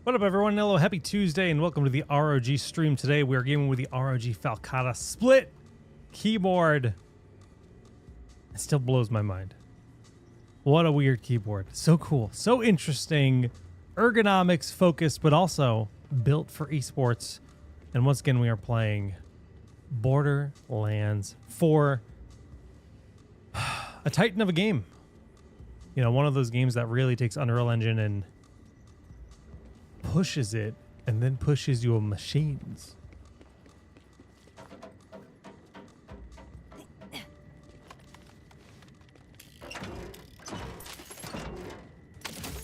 What up, everyone? Hello, happy Tuesday, and welcome to the ROG stream. Today, we are gaming with the ROG Falcata split keyboard. It still blows my mind. What a weird keyboard. So cool, so interesting, ergonomics focused, but also built for esports. And once again, we are playing Borderlands 4, a titan of a game. You know, one of those games that really takes Unreal Engine and pushes it and then pushes your machines.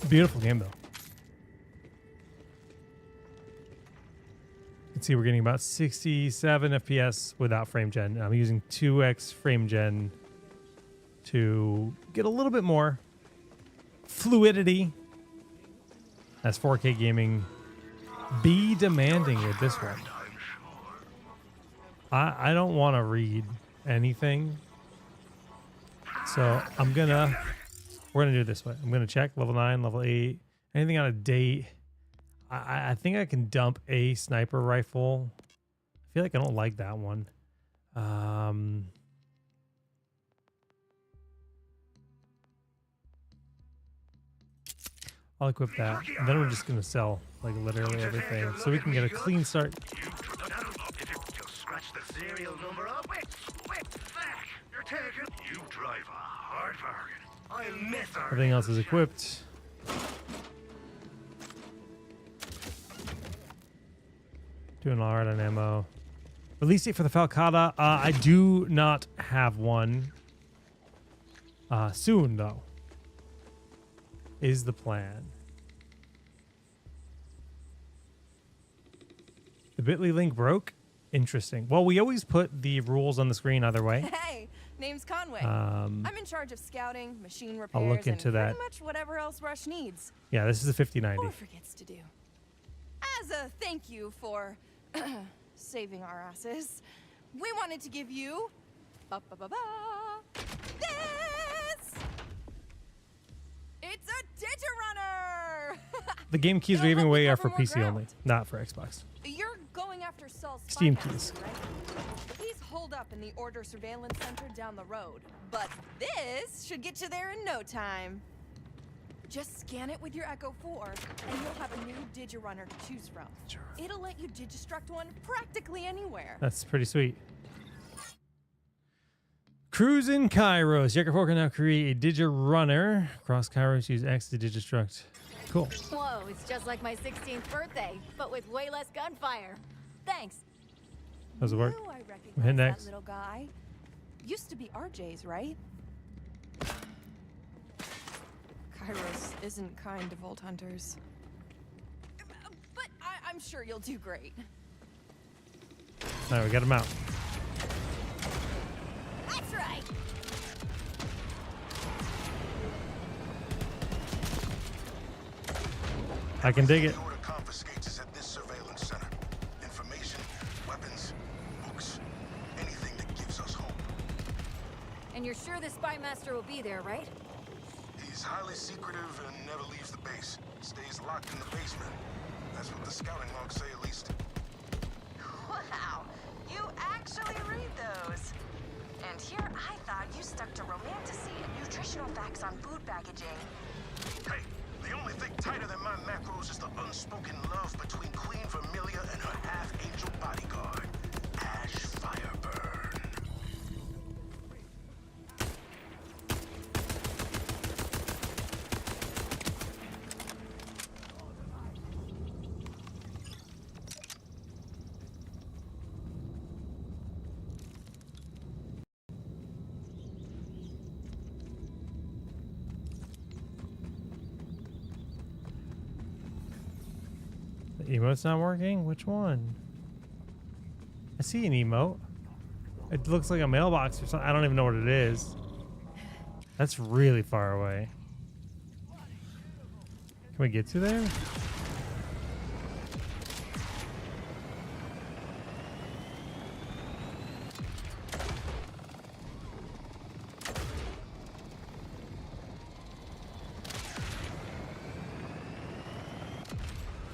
Beautiful game though. You can see we're getting about 67 FPS without frame gen. I'm using 2x frame gen to get a little bit more fluidity. As 4K gaming be demanding with this one. I don't want to read anything. So we're gonna do it this way. I'm gonna check level 9, level 8, anything out of date. I think I can dump a sniper rifle. I feel like I don't like that one. I'll equip that, and then we're just gonna sell like literally everything, so we can get a clean start. Everything else is equipped. Doing all right on ammo. Release date for the Falcata. I do not have one. Soon though. Is the plan. The bit.ly link broke? Interesting. Well, we always put the rules on the screen either way. Hey, name's Conway. I'm in charge of scouting, machine repairs, I'll look into and that. pretty much whatever else Rush needs. Yeah, this is a 5090. Or forgets to do. As a thank you for saving our asses, we wanted to give you this. It's a Digirunner! The game keys we're giving away are for PC only, not for Xbox. You're going after Saul's Steam spy keys. master, right? He's holed up in the Order Surveillance Center down the road, but this should get you there in no time. Just scan it with your Echo 4, and you'll have a new Digirunner to choose from. Sure. It'll let you digistruct one practically anywhere. That's pretty sweet. Cruising Kairos. Jacker 4 can now create a Digirunner. Cross Kairos, use X to digistruct. Cool. Whoa, it's just like my 16th birthday, but with way less gunfire. Thanks. How's it work? Knew I Hit recognized next. that little guy. Used to be RJ's, right? Kairos isn't kind to Vault Hunters. But I'm sure you'll do great. All right, we got him out. That's right. I can dig it. The order confiscates is at this surveillance center. Information, weapons, books, anything that gives us hope. And you're sure the spy master will be there, right? He's highly secretive and never leaves the base. Stays locked in the basement. That's what the scouting logs say, at least. Wow, you actually read those. And here I thought you stuck to romantasy and nutritional facts on food packaging. Hey, the only thing tighter than my macros is the unspoken love between Queen Vermilia and her half-angel bodyguard, Ash Fireburn. The emote's not working? Which one? I see an emote. It looks like a mailbox or something. I don't even know what it is. That's really far away. Can we get to there?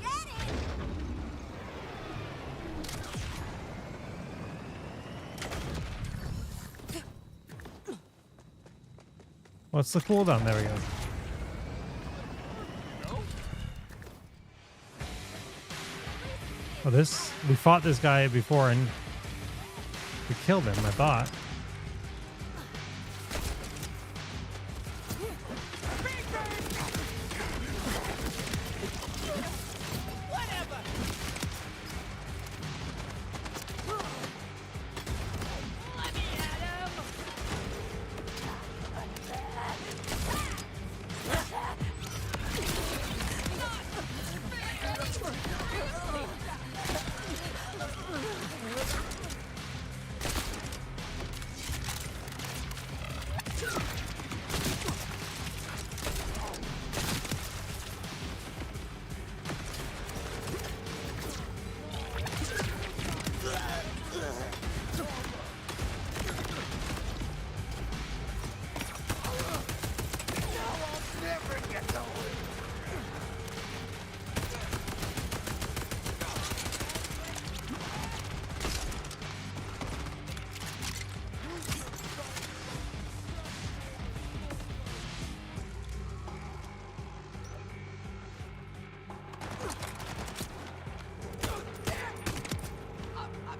Get What's the cooldown? There we go. Oh, we fought this guy before and we killed him, I thought.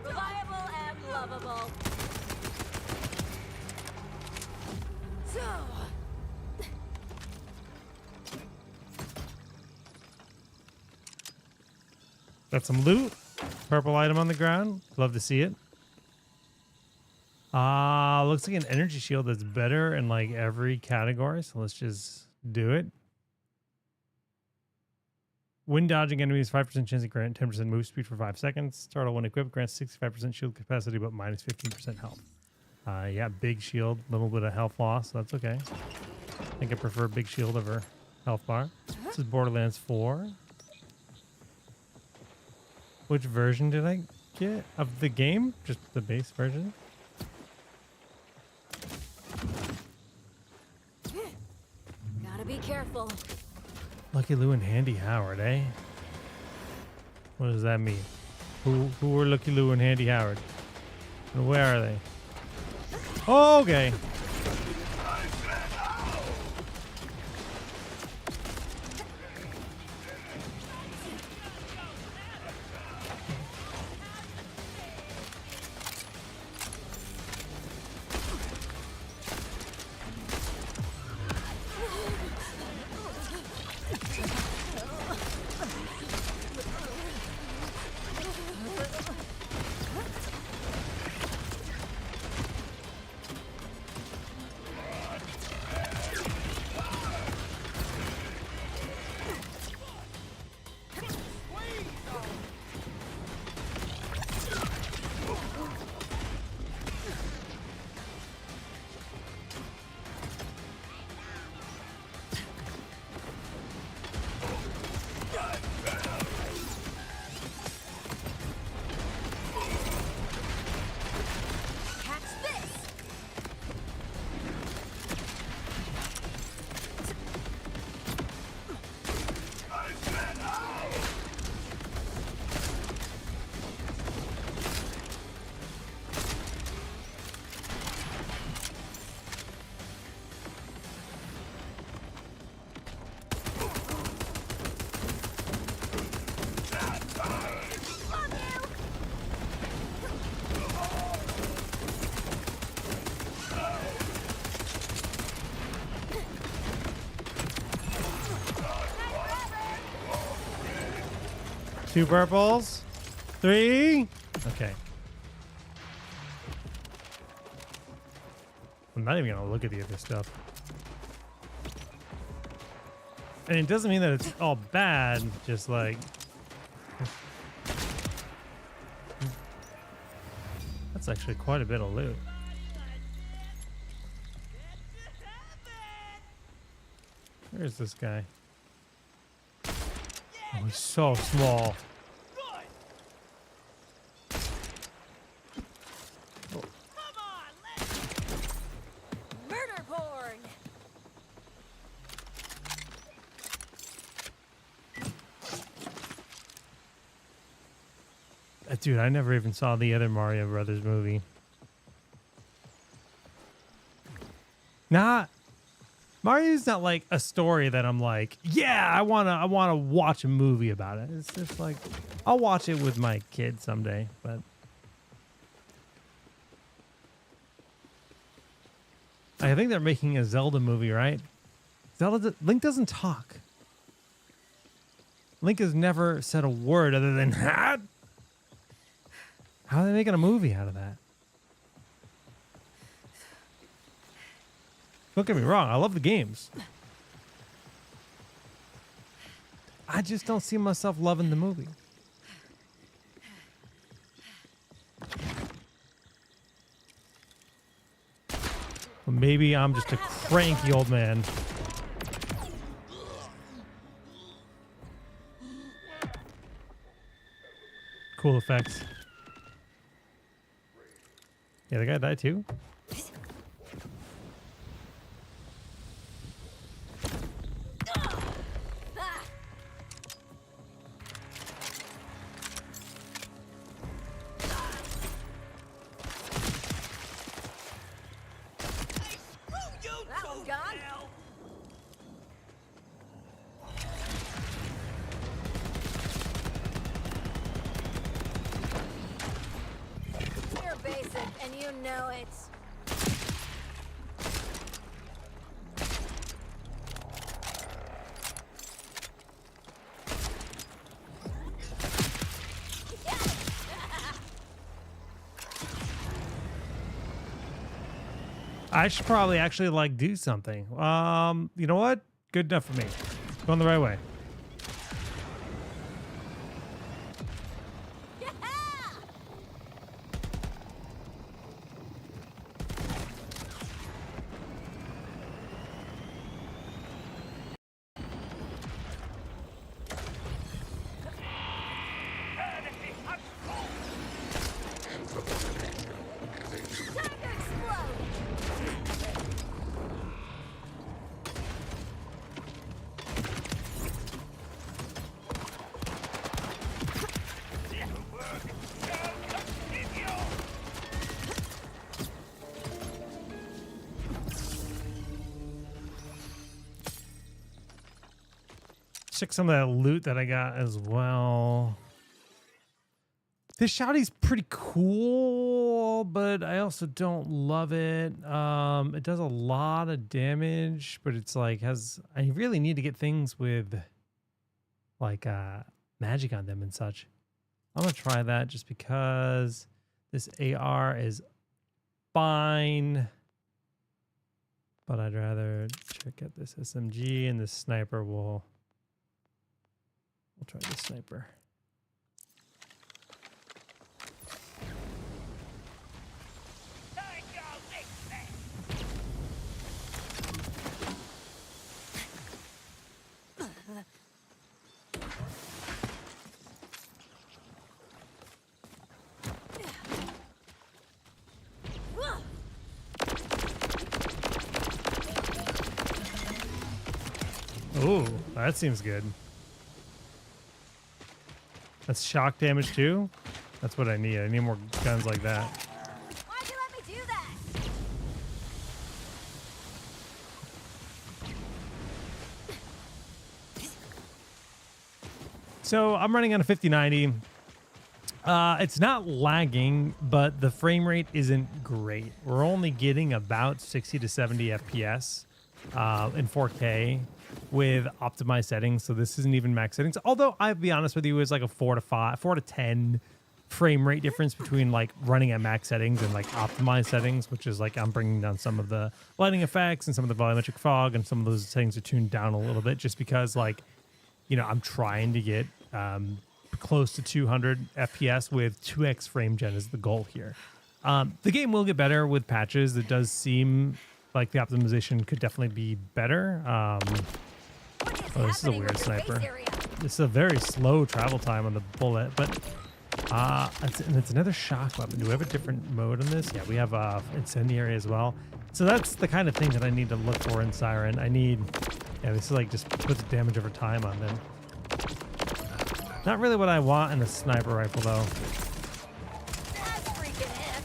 Reliable and lovable. So, Got some loot. Purple item on the ground. Love to see it. Looks like an energy shield that's better in like every category. So let's just do it. When dodging enemies, 5% chance to grant 10% move speed for 5 seconds. Startle when equipped grants 65% shield capacity, but minus 15% health. Yeah, big shield, little bit of health loss. So that's okay. I think I prefer big shield over health bar. This is Borderlands 4. Which version did I get of the game? Just the base version? gotta be careful. Lucky Lou and Handy Howard, eh? What does that mean? Who are Lucky Lou and Handy Howard? And where are they? Oh, okay. Two purples. 3. Okay. I'm not even gonna look at the other stuff. And it doesn't mean that it's all bad, just like... That's actually quite a bit of loot. Where's this guy? Oh, he's so small. Murder porn. Dude, I never even saw the other Mario Brothers movie. Mario's not like a story that I'm like, yeah, I wanna watch a movie about it. It's just like I'll watch it with my kids someday, but I think they're making a Zelda movie, right? Link doesn't talk. Link has never said a word other than that. How are they making a movie out of that? Don't get me wrong, I love the games. I just don't see myself loving the movie. Well, maybe I'm just a cranky old man. Cool effects. Yeah, the guy died too. That one's gone. You're basic, and you know it. I should probably actually like do something. You know what? Good enough for me. Going the right way. Check some of that loot that I got as well. This shotty's pretty cool, but I also don't love it. It does a lot of damage, but it's like I really need to get things with like magic on them and such. I'm gonna try that just because this AR is fine. But I'd rather check out this SMG, and this sniper we'll try the sniper. Oh, that seems good. That's shock damage too? That's what I need. I need more guns like that. Why'd you let me do that? So I'm running on a 5090. It's not lagging, but the frame rate isn't great. We're only getting about 60 to 70 FPS in 4K with optimized settings. So this isn't even max settings. Although I'll be honest with you, it's like a 4 to 10 frame rate difference between like running at max settings and like optimized settings, which is like I'm bringing down some of the lighting effects and some of the volumetric fog, and some of those settings are tuned down a little bit just because, like, you know, I'm trying to get close to 200 FPS with 2x frame gen is the goal here. The game will get better with patches. It does seem like the optimization could definitely be better. Oh, this is a weird sniper. This is a very slow travel time on the bullet, but it's another shock weapon. Do we have a different mode on this? Yeah, we have incendiary as well. So that's the kind of thing that I need to look for in Siren. I need, yeah, this is like just puts damage over time on them. Not really what I want in a sniper rifle though. That's freaking it.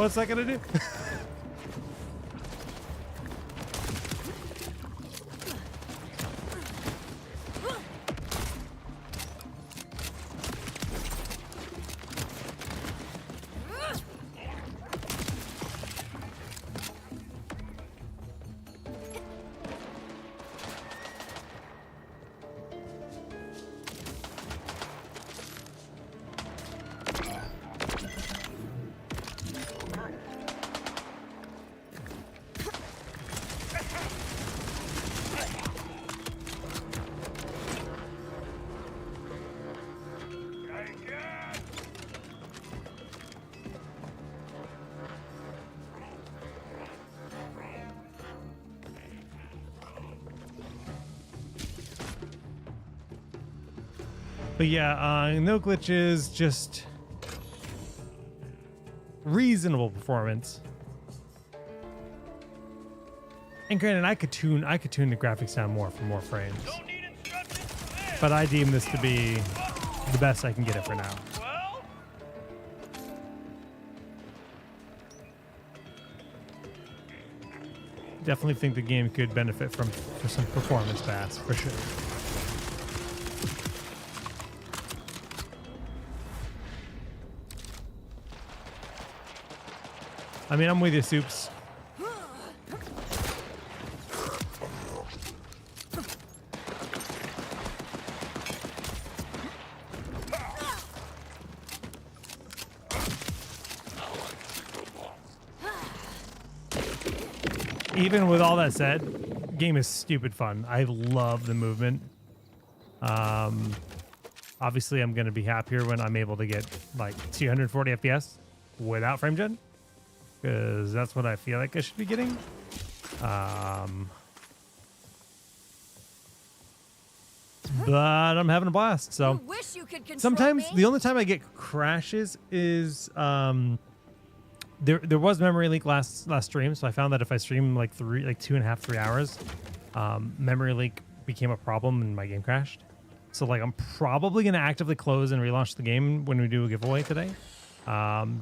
what's that gonna do? But yeah, no glitches, just reasonable performance. And granted, I could tune the graphics down more for more frames. But I deem this to be the best I can get it for now. Definitely think the game could benefit from some performance bats for sure. I mean, I'm with you, Soups. Even with all that said, game is stupid fun. I love the movement. Obviously, I'm going to be happier when I'm able to get like 240 FPS without frame gen, because that's what I feel like I should be getting. But I'm having a blast. So Wish you could control sometimes me. the only time I get crashes is there was memory leak last stream, so I found that if I stream like 2.5, 3 hours, memory leak became a problem and my game crashed. So like I'm probably gonna actively close and relaunch the game when we do a giveaway today,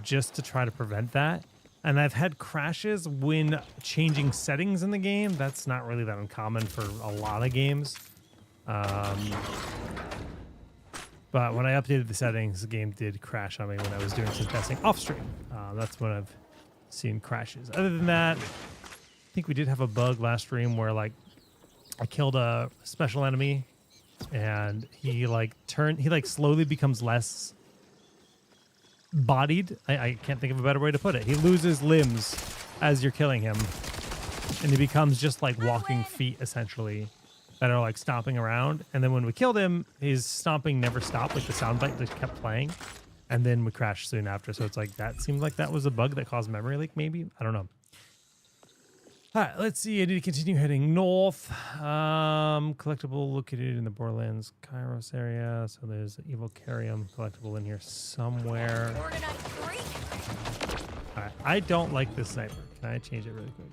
just to try to prevent that. And I've had crashes when changing settings in the game. That's not really that uncommon for a lot of games. But when I updated the settings, the game did crash on me when I was doing some testing off stream. That's when I've seen crashes. Other than that, I think we did have a bug last stream where like I killed a special enemy and he slowly becomes less bodied. I can't think of a better way to put it. He loses limbs as you're killing him, and he becomes just like walking feet essentially that are like stomping around. And then when we killed him, his stomping never stopped, like the sound bite just kept playing, and then we crashed soon after. So it's like that seemed like that was a bug that caused memory leak, maybe. I don't know. All right, let's see. I need to continue heading north. Collectible located in the Borderlands Kairos area. So there's an Evocarium collectible in here somewhere. Organized freak. All right, I don't like this sniper. Can I change it really quick?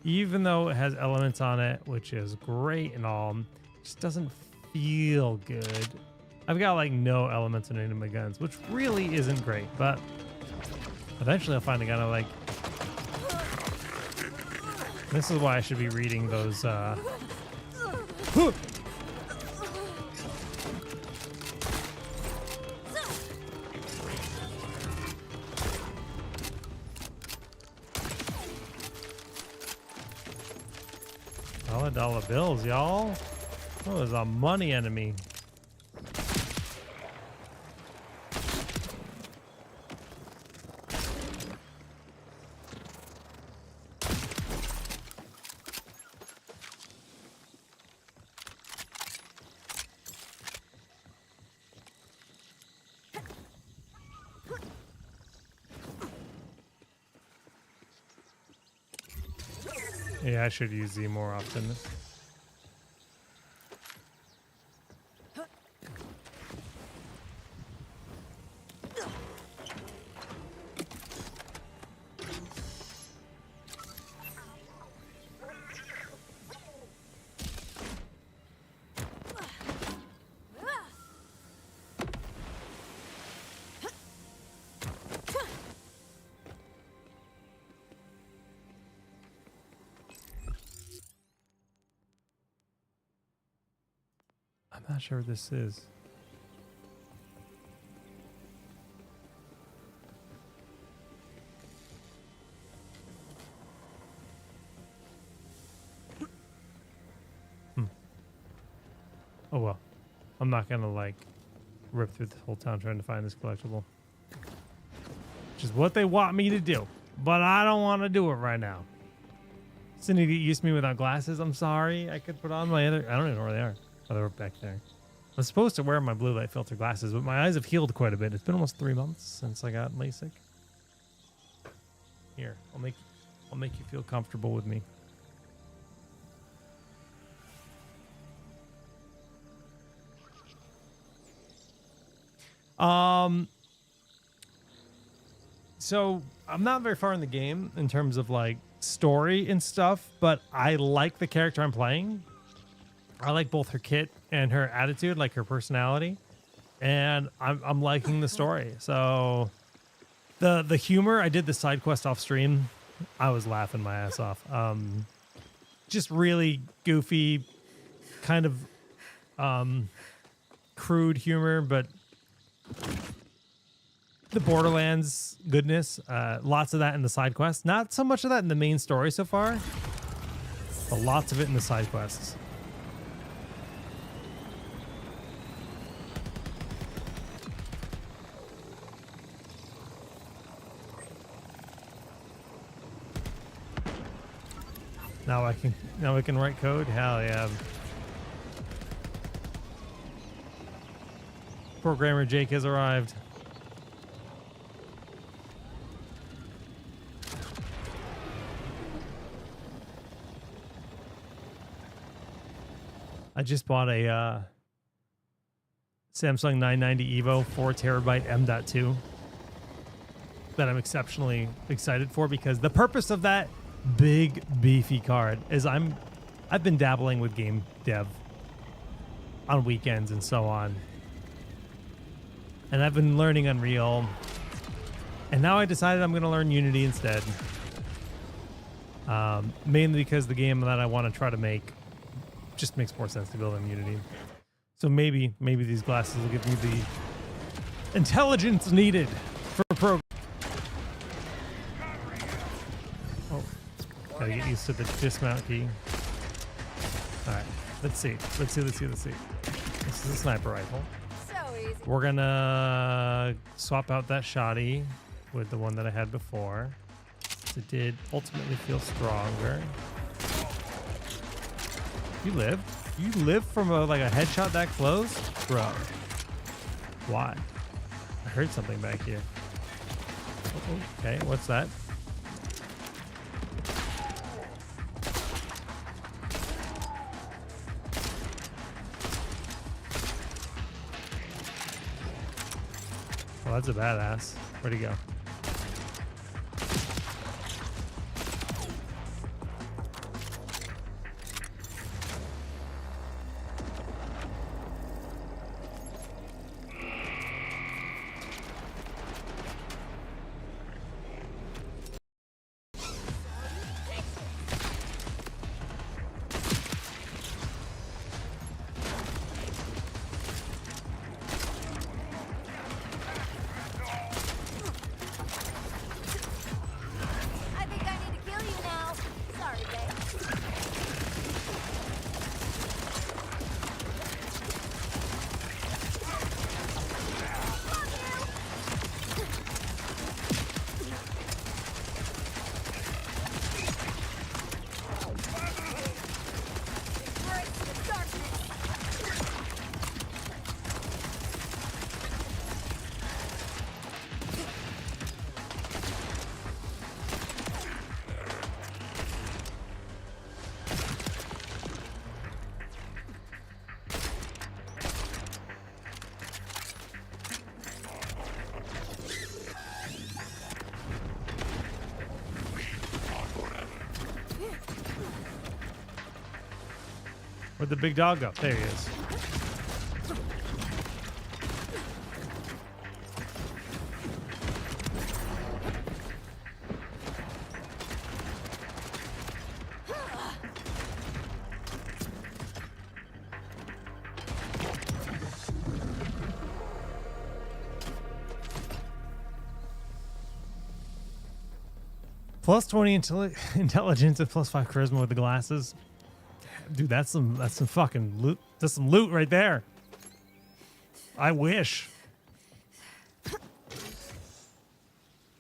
Even though it has elements on it, which is great and all, it just doesn't feel good. I've got like no elements in any of my guns, which really isn't great, but eventually I'll find a gun I like. This is why I should be reading those, $1 bills, y'all. Oh, there's a money enemy. Yeah, I should use Z more often. I'm not sure what this is. Oh well. I'm not gonna like rip through the whole town trying to find this collectible. Which is what they want me to do. But I don't want to do it right now. Still need to get used to me without glasses. I'm sorry. I could put on my other... I don't even know where they are. Oh, they're back there. I'm supposed to wear my blue light filter glasses, but my eyes have healed quite a bit. It's been almost 3 months since I got LASIK. Here, I'll make you feel comfortable with me. So I'm not very far in the game in terms of like story and stuff, but I like the character I'm playing. I like both her kit and her attitude, like her personality, and I'm liking the story. So the humor, I did the side quest off stream. I was laughing my ass off. Just really goofy, kind of crude humor, but the Borderlands goodness. Lots of that in the side quests. Not so much of that in the main story so far, but lots of it in the side quests. Now I can write code. Hell yeah. Programmer Jake has arrived. I just bought a Samsung 990 EVO 4TB M.2 that I'm exceptionally excited for, because the purpose of that big beefy card is I've been dabbling with game dev on weekends and so on, and I've been learning Unreal, and now I decided I'm going to learn Unity instead, mainly because the game that I want to try to make just makes more sense to build in Unity. So maybe these glasses will give me the intelligence needed for a program. Oh, gotta get used to the dismount key. All right, let's see. This is a sniper rifle. So easy. We're gonna swap out that shotty with the one that I had before. It did ultimately feel stronger. You lived? You lived from a headshot that close? Bro. Why? I heard something back here. Oh, okay, what's that? Well, that's a badass. Where'd he go? I think I need to kill you now. Sorry, babe. Embrace the darkness. Where'd the big dog go? There he is. Plus 20 intelligence and plus 5 charisma with the glasses. Dude, that's some fucking loot. That's some loot right there. I wish.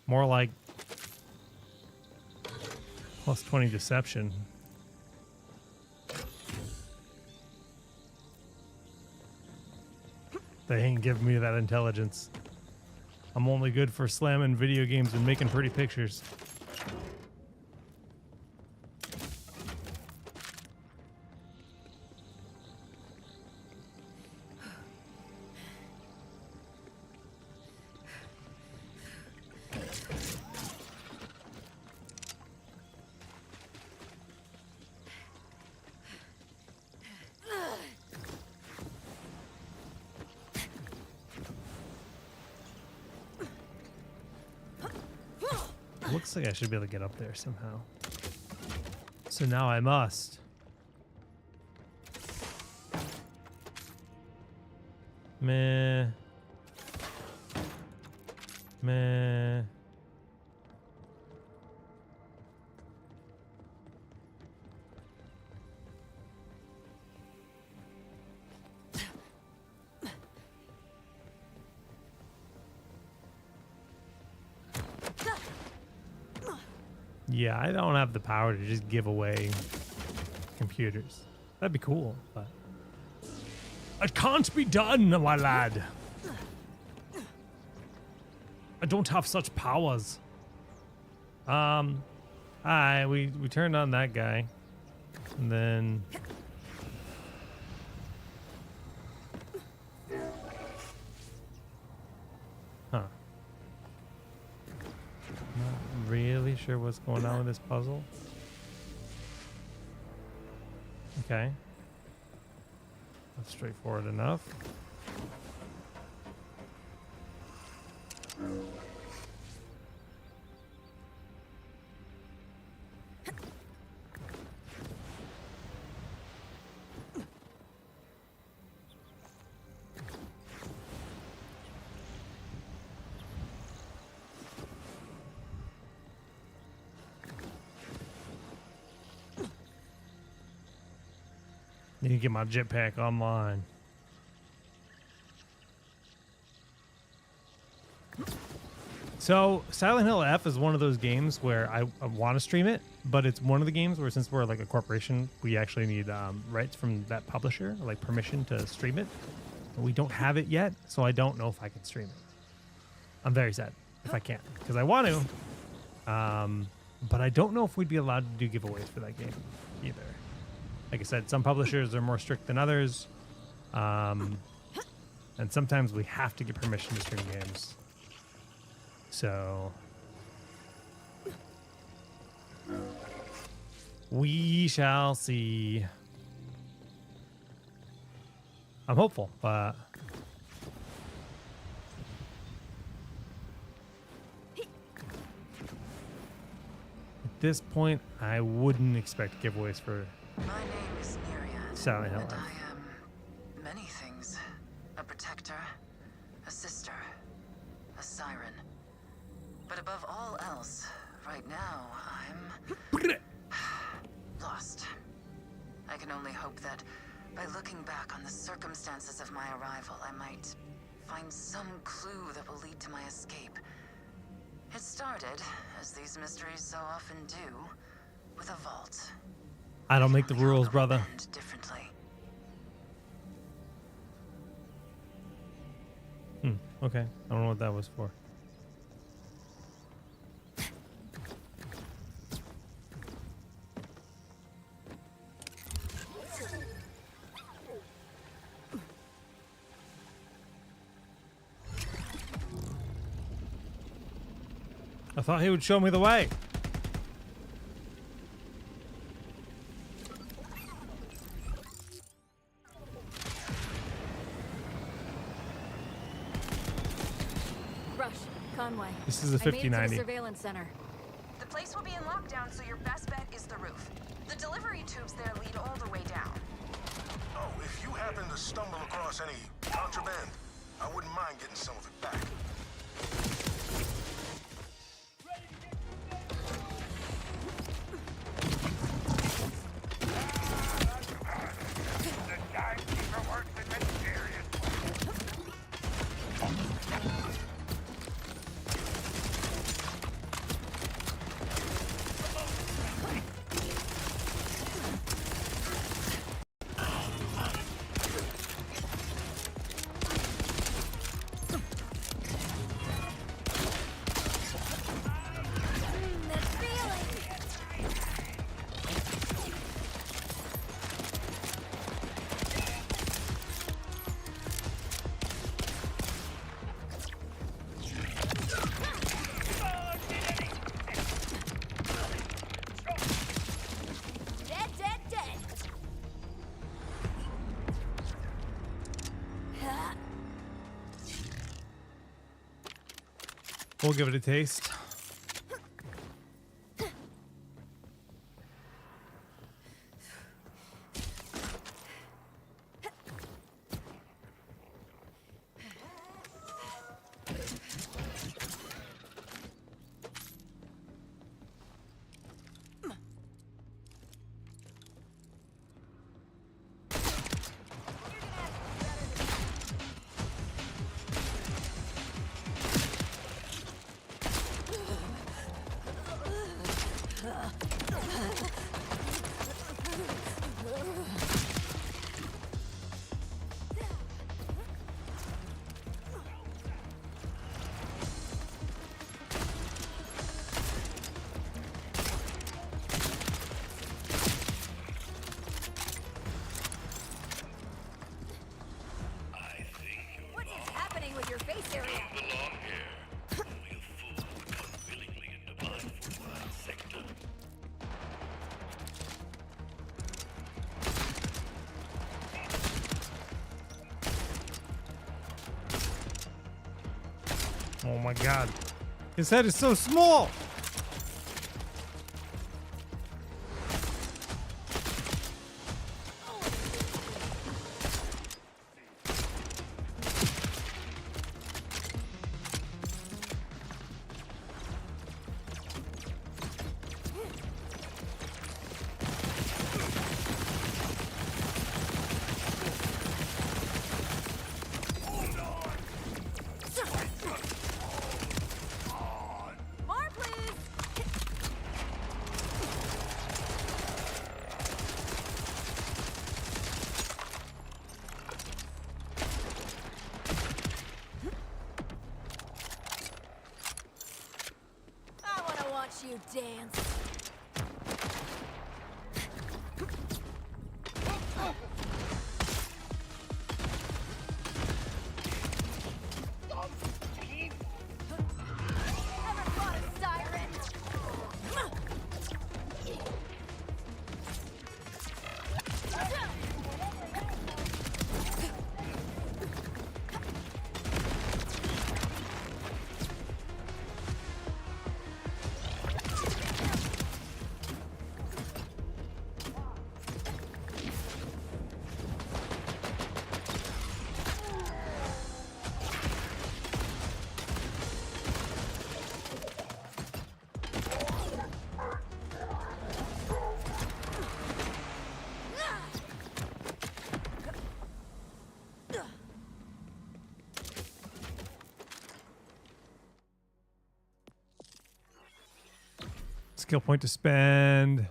More like plus 20 deception. They ain't giving me that intelligence. I'm only good for slamming video games and making pretty pictures. Looks like I should be able to get up there somehow. So now I must. Meh. Meh. Yeah, I don't have the power to just give away computers. That'd be cool, but it can't be done, my lad. I don't have such powers. Alright, we turned on that guy. And then huh. Not really sure what's going on with this puzzle. Okay. That's straightforward enough. Need to get my jetpack online. So Silent Hill F is one of those games where I want to stream it, but it's one of the games where, since we're like a corporation, we actually need rights from that publisher, like permission to stream it. But we don't have it yet, so I don't know if I can stream it. I'm very sad if I can't, because I want to. But I don't know if we'd be allowed to do giveaways for that game either. Like I said, some publishers are more strict than others. And sometimes we have to get permission to stream games. So we shall see. I'm hopeful, but at this point, I wouldn't expect giveaways for My name is Miriam, Silent Hill. and I am many things. A protector, a sister, a siren. But above all else, right now, I'm lost. I can only hope that by looking back on the circumstances of my arrival, I might find some clue that will lead to my escape. It started, as these mysteries so often do, with a vault. I don't make the rules, brother. Differently. Okay. I don't know what that was for. I thought he would show me the way. Rush, Conway. This is a I made it to 5090. the surveillance center. The place will be in lockdown, so your best bet is the roof. The delivery tubes there lead all the way down. Oh, if you happen to stumble across any contraband, I wouldn't mind getting some of it back. We'll give it a taste. What is happening with your face area? belong here. Only a fool would come willingly into my fertile sector. Oh my god. His head is so small! More, please. I want to watch you dance. Ever fought a siren? Skill point to spend.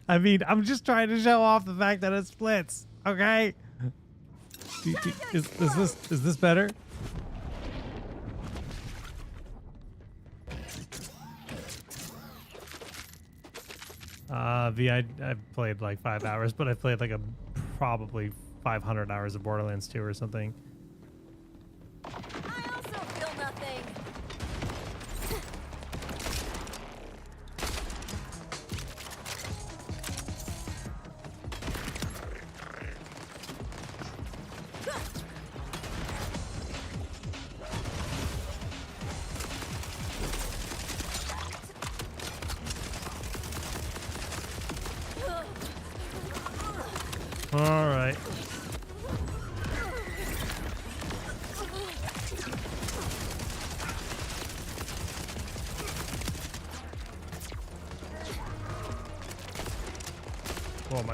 I mean, I'm just trying to show off the fact that it splits. Okay. Is this better? I've played like 5 hours, but I played like probably 500 hours of Borderlands 2 or something. I also feel nothing.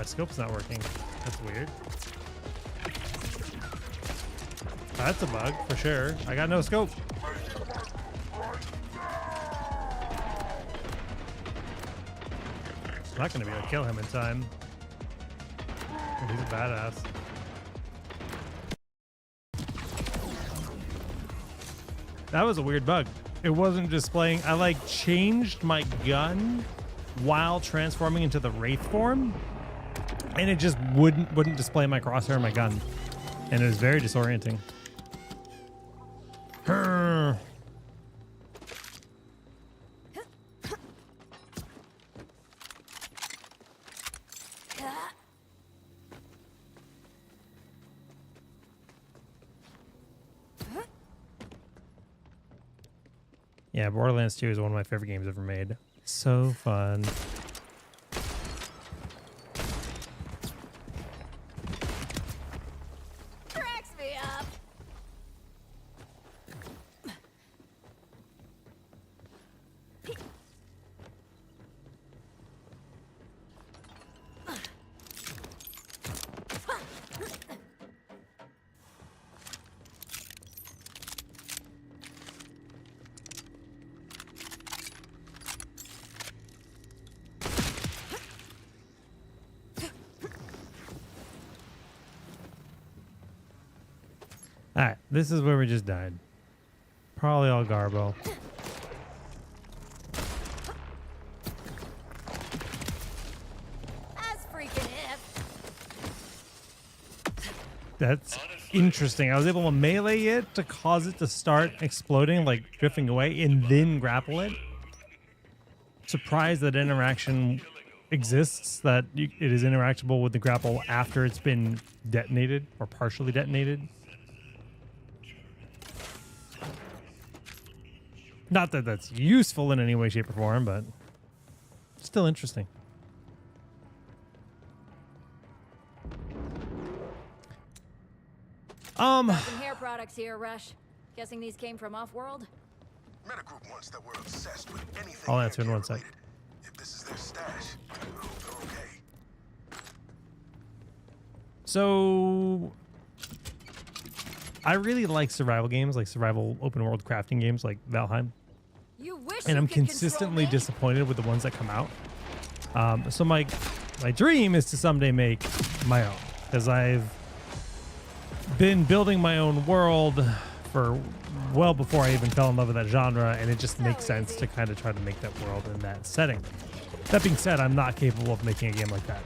scope's not working. That's weird. That's a bug for sure. I got no scope. I'm not gonna be able to kill him in time. He's a badass. That was a weird bug. It wasn't displaying. I like changed my gun while transforming into the Wraith form, and it just wouldn't display my crosshair and my gun, and it was very disorienting. Yeah, Borderlands 2 is one of my favorite games ever made. So fun. Cracks me up. Alright, this is where we just died. Probably all Garbo. As freaking if. That's interesting. I was able to melee it to cause it to start exploding, like drifting away, and then grapple it. Surprised that interaction exists, that it is interactable with the grapple after it's been detonated or partially detonated. Not that that's useful in any way, shape, or form, but still interesting. Some hair products here, Rush. Guessing these came from off-world? Met a group once that were obsessed with anything. I'll answer in one hair-related. sec. If this is their stash, I hope they're okay. So I really like survival games, like survival open world crafting games like Valheim. You wish And you I'm could control consistently me. disappointed with the ones that come out. So my dream is to someday make my own, because I've been building my own world for well before I even fell in love with that genre, and it just makes sense to kind of try to make that world in that setting. That being said, I'm not capable of making a game like that.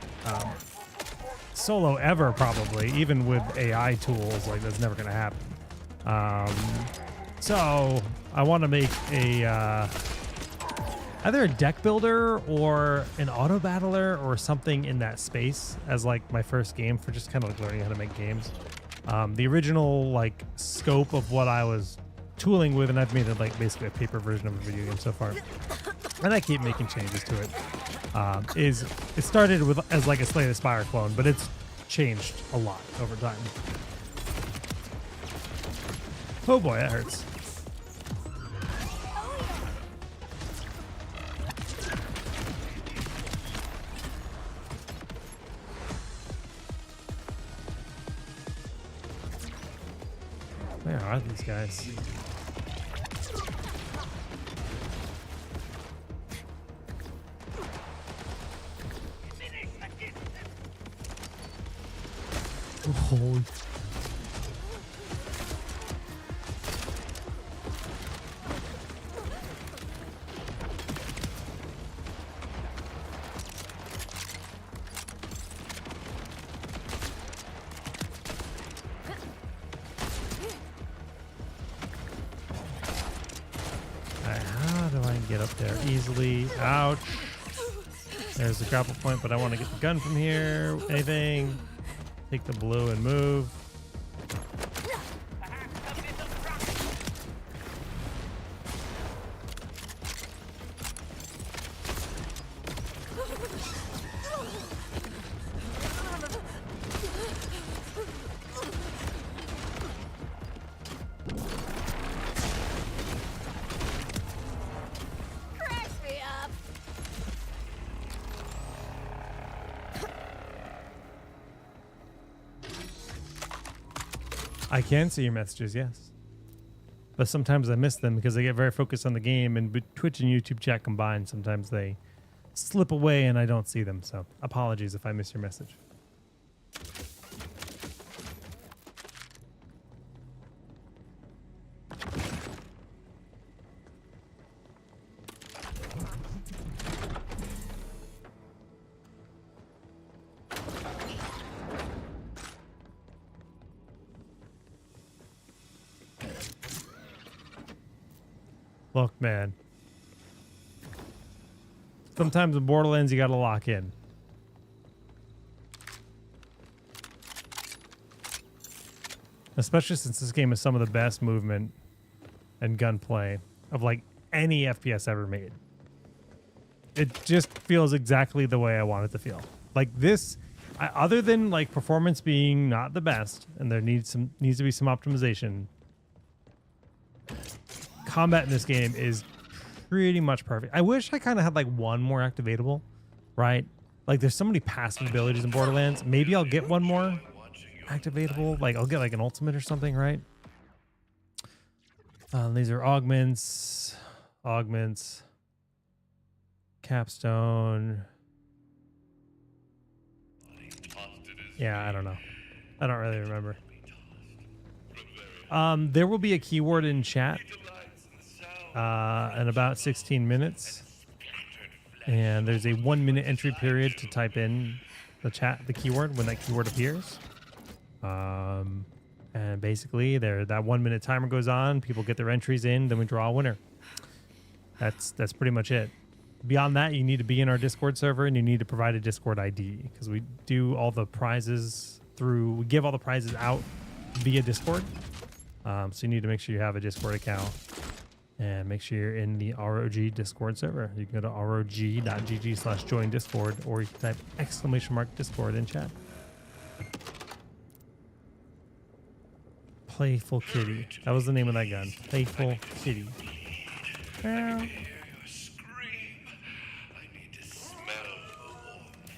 Solo ever, probably, even with AI tools, like that's never going to happen. So I want to make a either a deck builder or an auto battler or something in that space as like my first game for just kind of like learning how to make games. The original like scope of what I was tooling with, and I've made it like basically a paper version of a video game so far, and I keep making changes to it. Is it started with as like a Slay the Spire clone, but it's changed a lot over time. Oh boy, that hurts. Where are these guys? Oh. How do I get up there easily? Ouch. There's the grapple point, but I want to get the gun from here. Anything? Take the blue and move. Cracks me up. I can see your messages, yes. But sometimes I miss them because I get very focused on the game, and Twitch and YouTube chat combined, sometimes they slip away and I don't see them. So apologies if I miss your message. Look, man. Sometimes in Borderlands, you gotta lock in. Especially since this game is some of the best movement and gunplay of like any FPS ever made. It just feels exactly the way I want it to feel. Like this, other than like performance being not the best, and there needs to be some optimization. Combat in this game is pretty much perfect. I wish I kind of had like one more activatable, right? Like there's so many passive abilities in Borderlands. Maybe I'll get one more activatable. Like I'll get like an ultimate or something, right? These are augments, capstone. Yeah, I don't know. I don't really remember. There will be a keyword in chat in about 16 minutes, and there's a 1 minute entry period to type in the keyword when that keyword appears. And basically that 1 minute timer goes on, people get their entries in, then we draw a winner. That's pretty much it. Beyond that, you need to be in our Discord server and you need to provide a Discord ID, because we do all the prizes we give all the prizes out via Discord. So you need to make sure you have a Discord account and make sure you're in the ROG Discord server. You can go to rog.gg/join Discord, or you can type !Discord in chat. Playful Kitty. That was the name of that gun. Playful Kitty.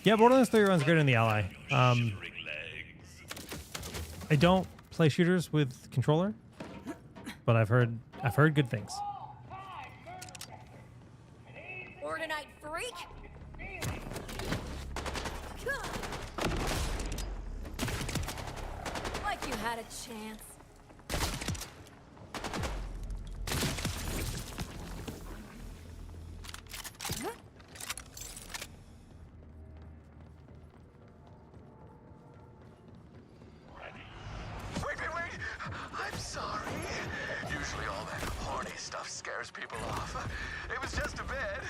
Yeah, Borderlands 3 runs great in the Ally. I don't play shooters with controller, but I've heard good things. Ordinite freak. Like you had a chance. Wait. I'm sorry. Usually all that horny stuff scares people off. It was just a bed.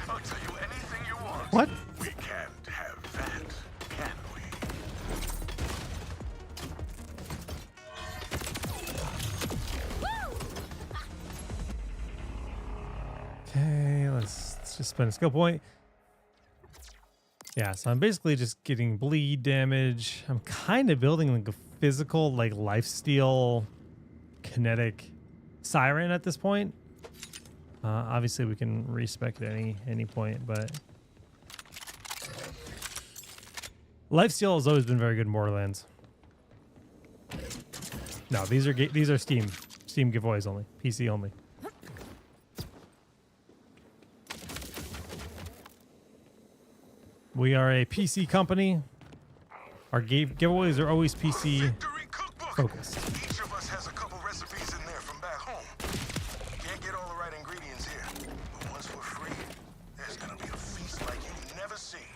I'll tell you anything you want. What? We can't have that, can we? Okay, let's just spend a skill point. Yeah, so I'm basically just getting bleed damage. I'm kind of building like a physical, like lifesteal, kinetic siren at this point. Obviously, we can respec at any point, but lifesteal has always been very good in Borderlands. No, these are Steam giveaways only, PC only. We are a PC company. Our giveaways are always PC Victory cookbook. focused. Each of us has a couple recipes in there from back home. Can't get all the right ingredients here, but once we're free, there's gonna be a feast like you've never seen.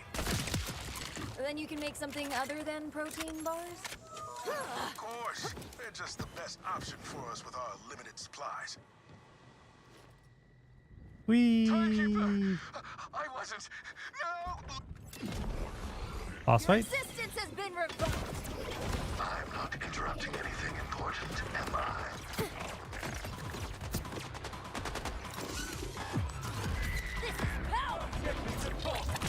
Then you can make something other than protein bars? Of course, they're just the best option for us with our limited supplies. Timekeeper, I wasn't. No. Boss fight? Resistance has been revoked. I'm not interrupting anything important, am I? This is power.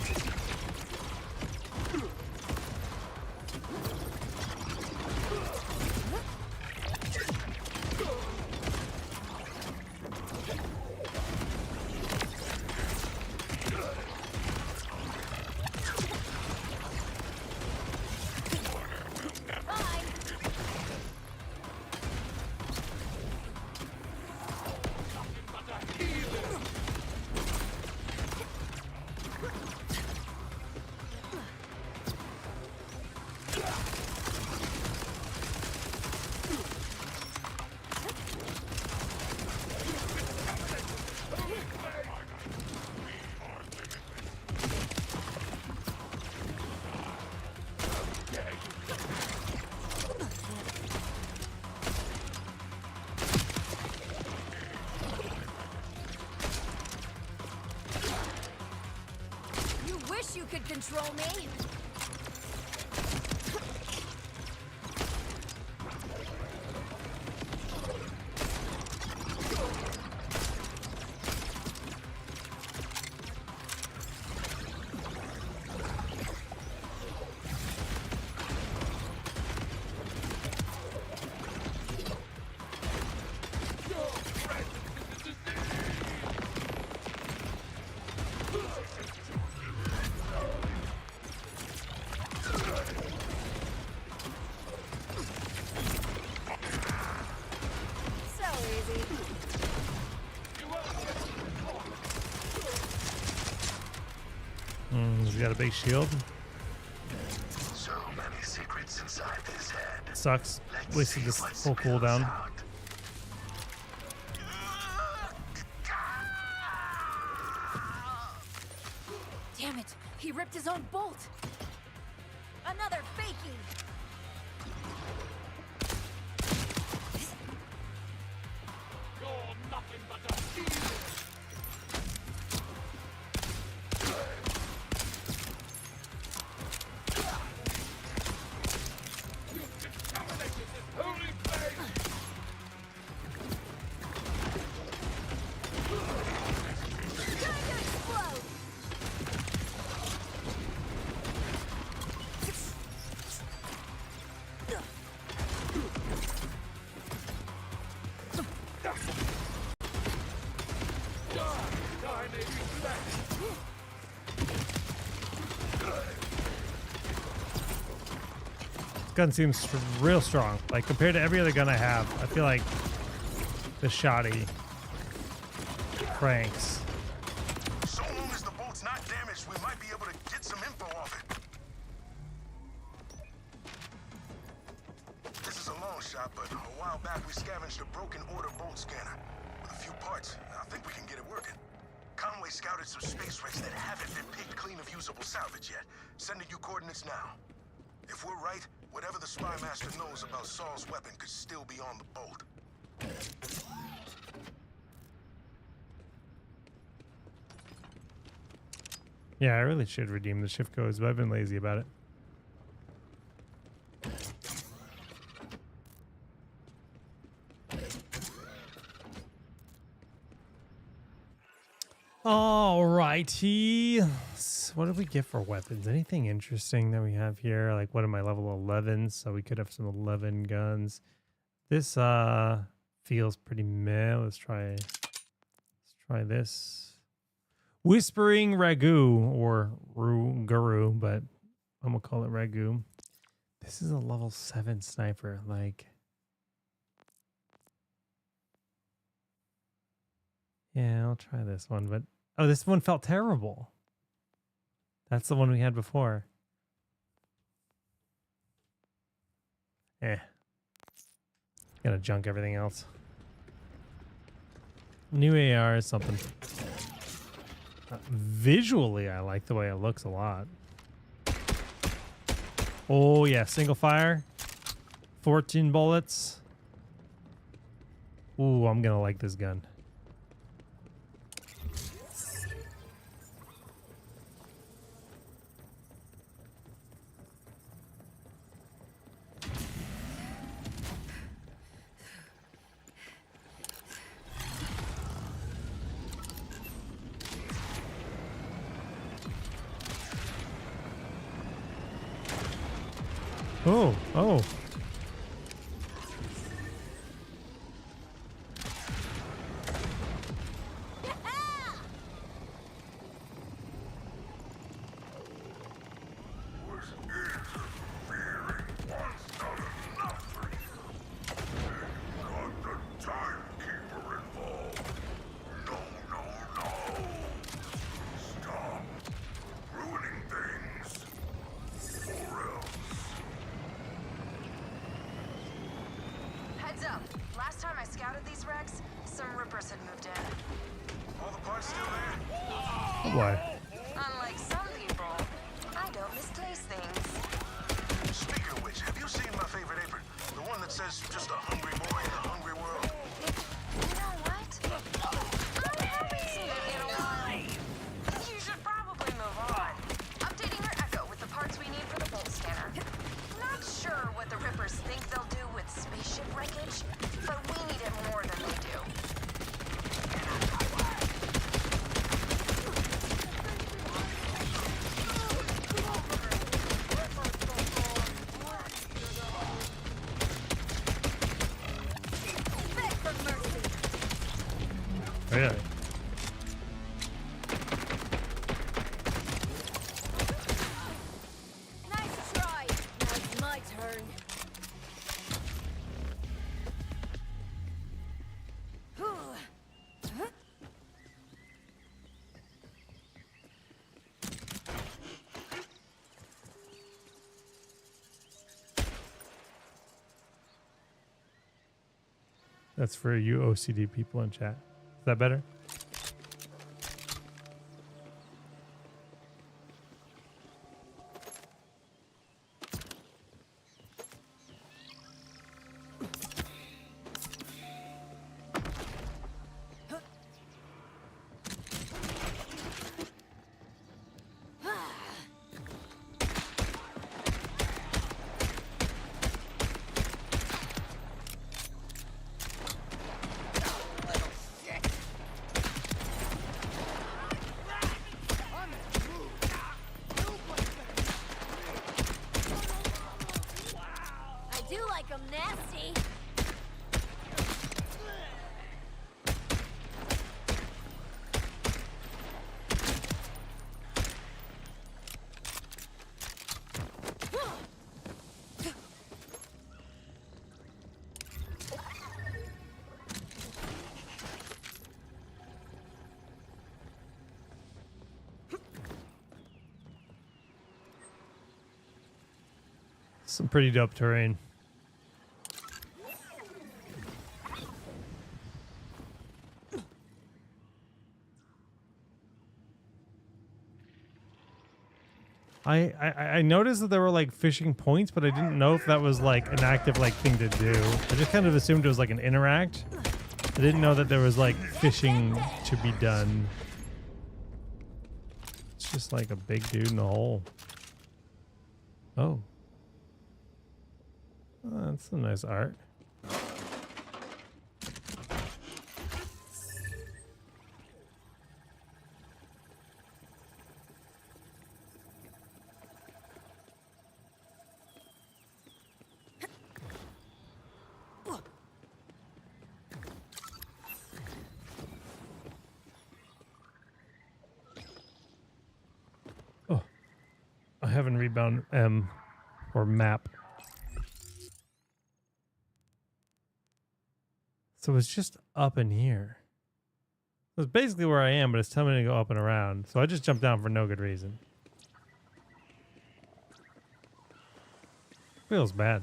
control me. He's got a big shield. So many secrets inside his head. Sucks. Let's Wasted see this what full spills cooldown. out. Damn it! He ripped his own bolt. Another fakie. Gun seems real strong. Like compared to every other gun I have, I feel like the shoddy cranks. So long as the bolt's not damaged, we might be able to get some info off it. This is a long shot, but a while back we scavenged a broken order bolt scanner. With a few parts, I think we can get it working. Conway scouted some space wrecks that haven't been picked clean of usable salvage yet. Sending you coordinates now. If we're right, whatever the spy master knows about Saul's weapon could still be on the bolt. Yeah, I really should redeem the shift codes, but I've been lazy about it. Alrighty. What did we get for weapons? Anything interesting that we have here? Like, what am I, level 11? So we could have some 11 guns. This feels pretty meh. Let's try this. Whispering Ragu, or Guru, but I'm gonna call it Ragu. This is a level 7 sniper. Like, yeah, I'll try this one, but oh, this one felt terrible. That's the one we had before. Gotta junk everything else. New AR is something. Visually, I like the way it looks a lot. Oh yeah, single fire. 14 bullets. Ooh, I'm gonna like this gun. Oh, oh. Heads up. Last time I scouted these wrecks, some rippers had moved in. All the parts still there? Oh boy. Unlike some people, I don't misplace things. Speaking of which, have you seen my favorite apron? The one that says just a hungry boy in a hungry world? You know what? I haven't seen it in a while. You should probably move on. Updating your Really? Nice try. Now it's my turn. That's for you OCD people in chat. Is that better? I do like them nasty. Some pretty dope terrain. I noticed that there were like fishing points, but I didn't know if that was like an active like thing to do. I just kind of assumed it was like an interact. I didn't know that there was like fishing to be done. It's just like a big dude in a hole. Oh. Oh, that's some nice art. Oh, I haven't rebound M or map. So it's just up in here. It's basically where I am, but it's telling me to go up and around. So I just jumped down for no good reason. Feels bad.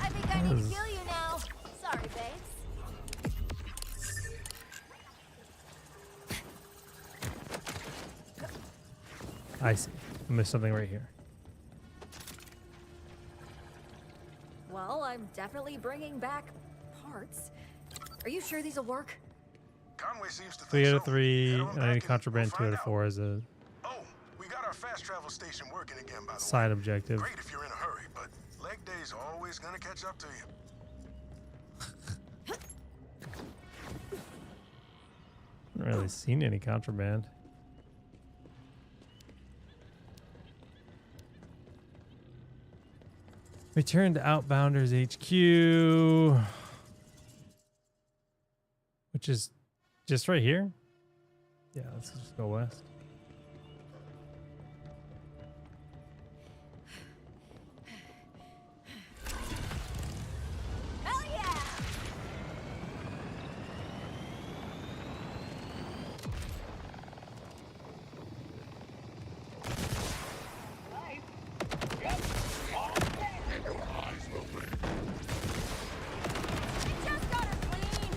I think I need to kill you now. Sorry, babes. I see. I missed something right here. Well, I'm definitely bringing back parts. Are you sure these will work? Conway seems to 3 think out of so. 3. Head on And I back need and contraband we'll 2 out find of out. 4 as a Oh, we got our fast travel station working again, by the side way. objective. Great if you're in a hurry, but leg day's always gonna catch up to you. Haven't really seen any contraband. Return to Outbounders HQ, which is just right here. Yeah, let's just go west. Hell yeah! I just got her cleaned.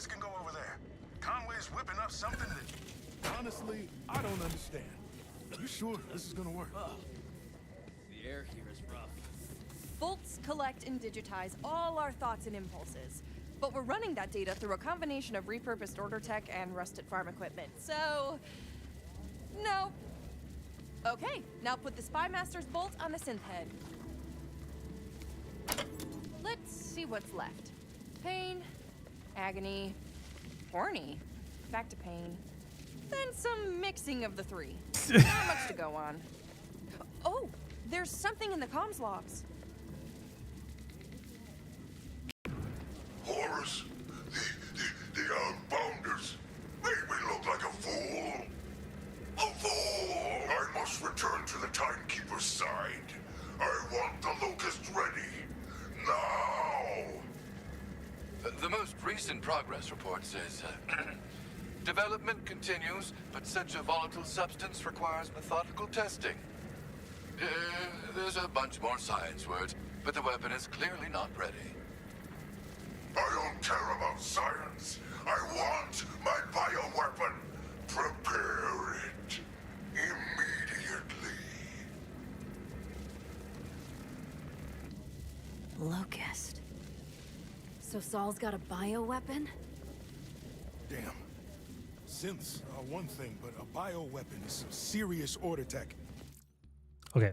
parts can go over there. Conway's whipping up something that... Honestly, I don't understand. You sure this is gonna work? The air here is rough. Bolts collect and digitize all our thoughts and impulses. But we're running that data through a combination of repurposed order tech and rusted farm equipment. So... no. Okay, now put the Spy Master's bolt on the synth head. Let's see what's left. Pain, agony, horny, back to pain, then some mixing of the three. Not much to go on. Oh, there's something in the comms logs. Horus, the Outbounders made me look like a fool. A fool! I must return to the Timekeeper's side. I want the Locust ready. Now! The most recent progress report says, development continues, but such a volatile substance requires methodical testing. There's a bunch more science words, but the weapon is clearly not ready. I don't care about science. I want my bioweapon. Prepare it immediately. Locust. So Saul's got a bioweapon? Damn. Synths are one thing, but a bioweapon is some serious order tech. Okay.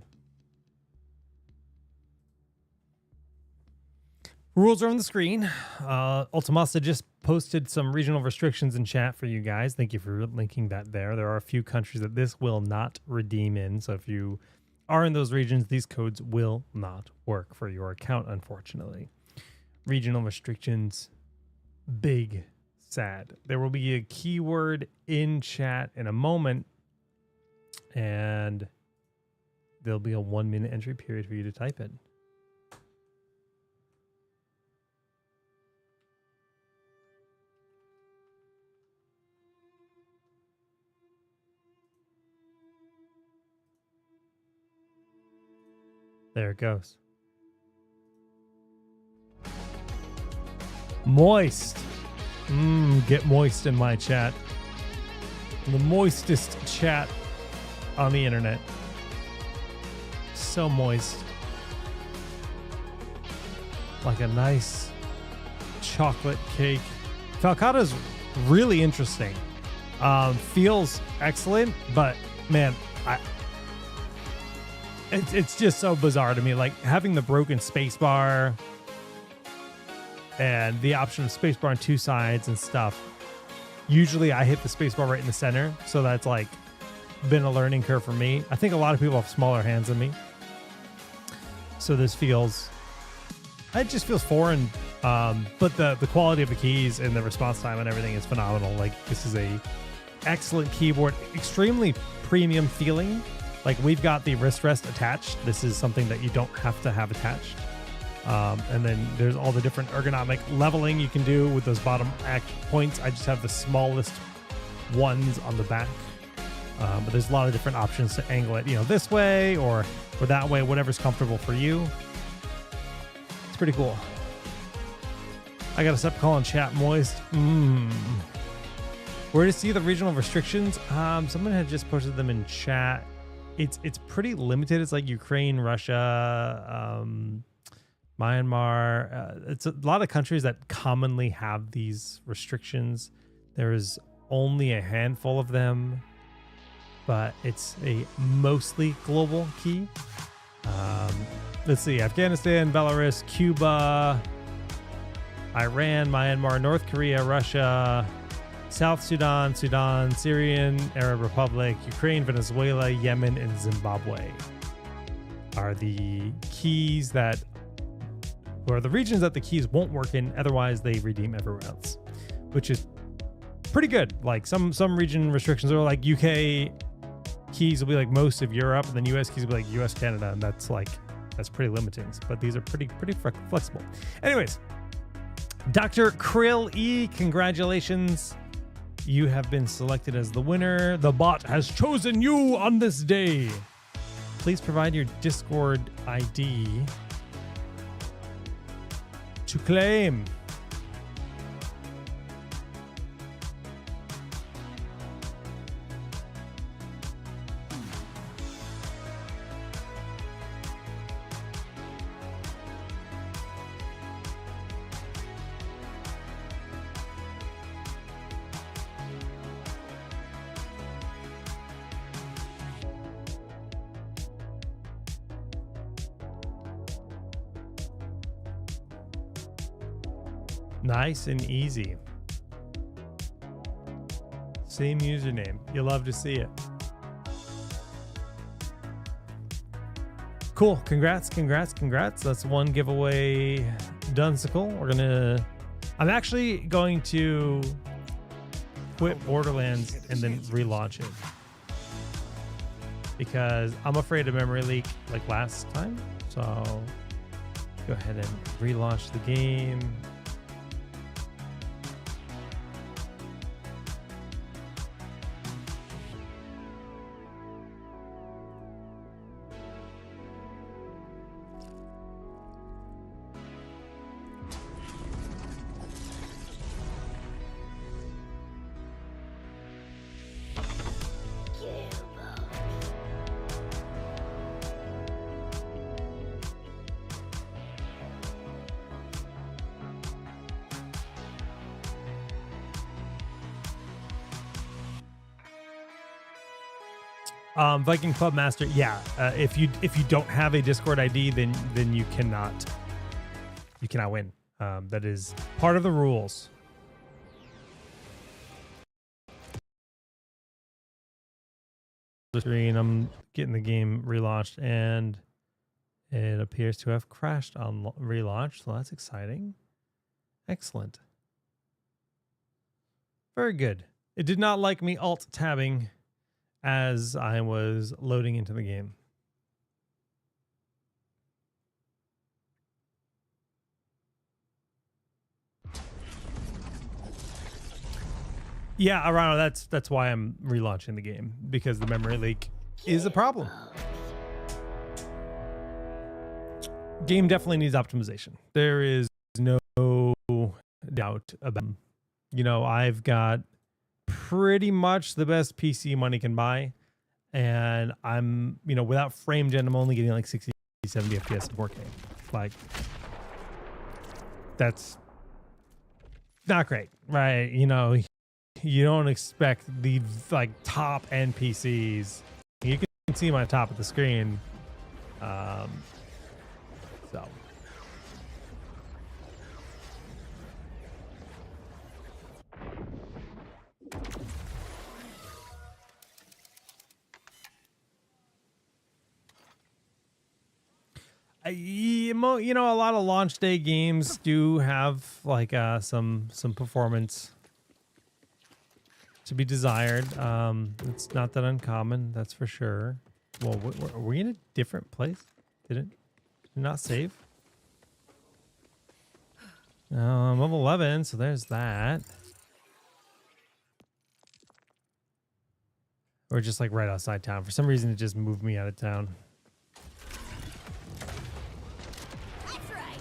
Rules are on the screen. Ultimasa just posted some regional restrictions in chat for you guys. Thank you for linking that there. There are a few countries that this will not redeem in. So if you are in those regions, these codes will not work for your account, unfortunately. Regional restrictions, big, sad. There will be a keyword in chat in a moment, and there'll be a 1-minute entry period for you to type it. There it goes. Moist. Get moist in my chat. The moistest chat on the internet. So moist. Like a nice chocolate cake. Falcata's really interesting. Feels excellent, but man, it's just so bizarre to me. Like having the broken spacebar and the option of spacebar on two sides and stuff. Usually I hit the spacebar right in the center, so that's like been a learning curve for me. I think a lot of people have smaller hands than me, so this feels, it just feels foreign. But the quality of the keys and the response time and everything is phenomenal. Like this is a excellent keyboard, extremely premium feeling. Like we've got the wrist rest attached. This is something that you don't have to have attached. And then there's all the different ergonomic leveling you can do with those bottom points. I just have the smallest ones on the back. But there's a lot of different options to angle it, this way or that way, whatever's comfortable for you. It's pretty cool. I gotta stop calling chat moist. Where to see the regional restrictions? Someone had just posted them in chat. It's pretty limited. It's like Ukraine, Russia, Myanmar. It's a lot of countries that commonly have these restrictions. There is only a handful of them, but it's a mostly global key. Let's see: Afghanistan, Belarus, Cuba, Iran, Myanmar, North Korea, Russia, South Sudan, Syrian Arab Republic, Ukraine, Venezuela, Yemen, and Zimbabwe are the keys that, or the regions that the keys won't work in. Otherwise, they redeem everywhere else, which is pretty good. Like some region restrictions are like UK keys will be like most of Europe, and then US keys will be like US, Canada, and that's pretty limiting. But these are pretty flexible. Anyways, Dr. Krill E, congratulations. You have been selected as the winner. The bot has chosen you on this day. Please provide your Discord ID to claim. Nice and easy. Same username. You love to see it. Cool. Congrats, congrats, congrats. That's one giveaway dunsicle. I'm actually going to quit Borderlands and then relaunch it because I'm afraid of memory leak like last time. So go ahead and relaunch the game. Viking Club Master, yeah. If you don't have a Discord ID, then you cannot win. That is part of the rules. I'm getting the game relaunched, and it appears to have crashed on relaunch. So that's exciting. Excellent. Very good. It did not like me alt tabbing as I was loading into the game. Yeah, Arano, that's why I'm relaunching the game, because the memory leak is a problem. Game definitely needs optimization. There is no doubt about it. You know, I've got pretty much the best PC money can buy, and I'm, you know, without frame gen, I'm only getting like 60, 70 FPS in 4K. Like, that's not great, right? You know, you don't expect the like top end PCs. You can see my top of the screen. So you know, a lot of launch day games do have like some performance to be desired. It's not that uncommon, that's for sure. Well, were we in a different place? Did it not save? Level 11, so there's that. We're just like right outside town. For some reason, it just moved me out of town. That's right.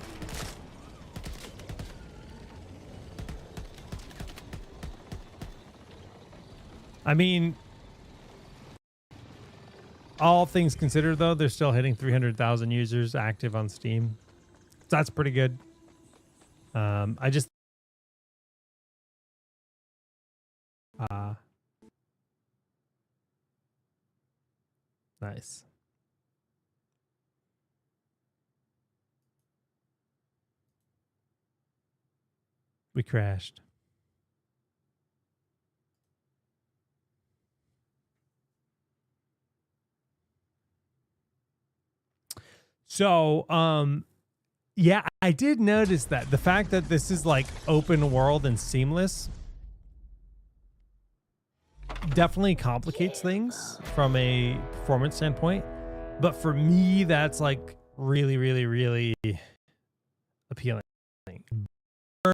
I mean, all things considered, though, they're still hitting 300,000 users active on Steam. So that's pretty good. I just nice. We crashed. So, yeah, I did notice that the fact that this is like open world and seamless definitely complicates things from a performance standpoint. But for me, that's like really, really, really appealing.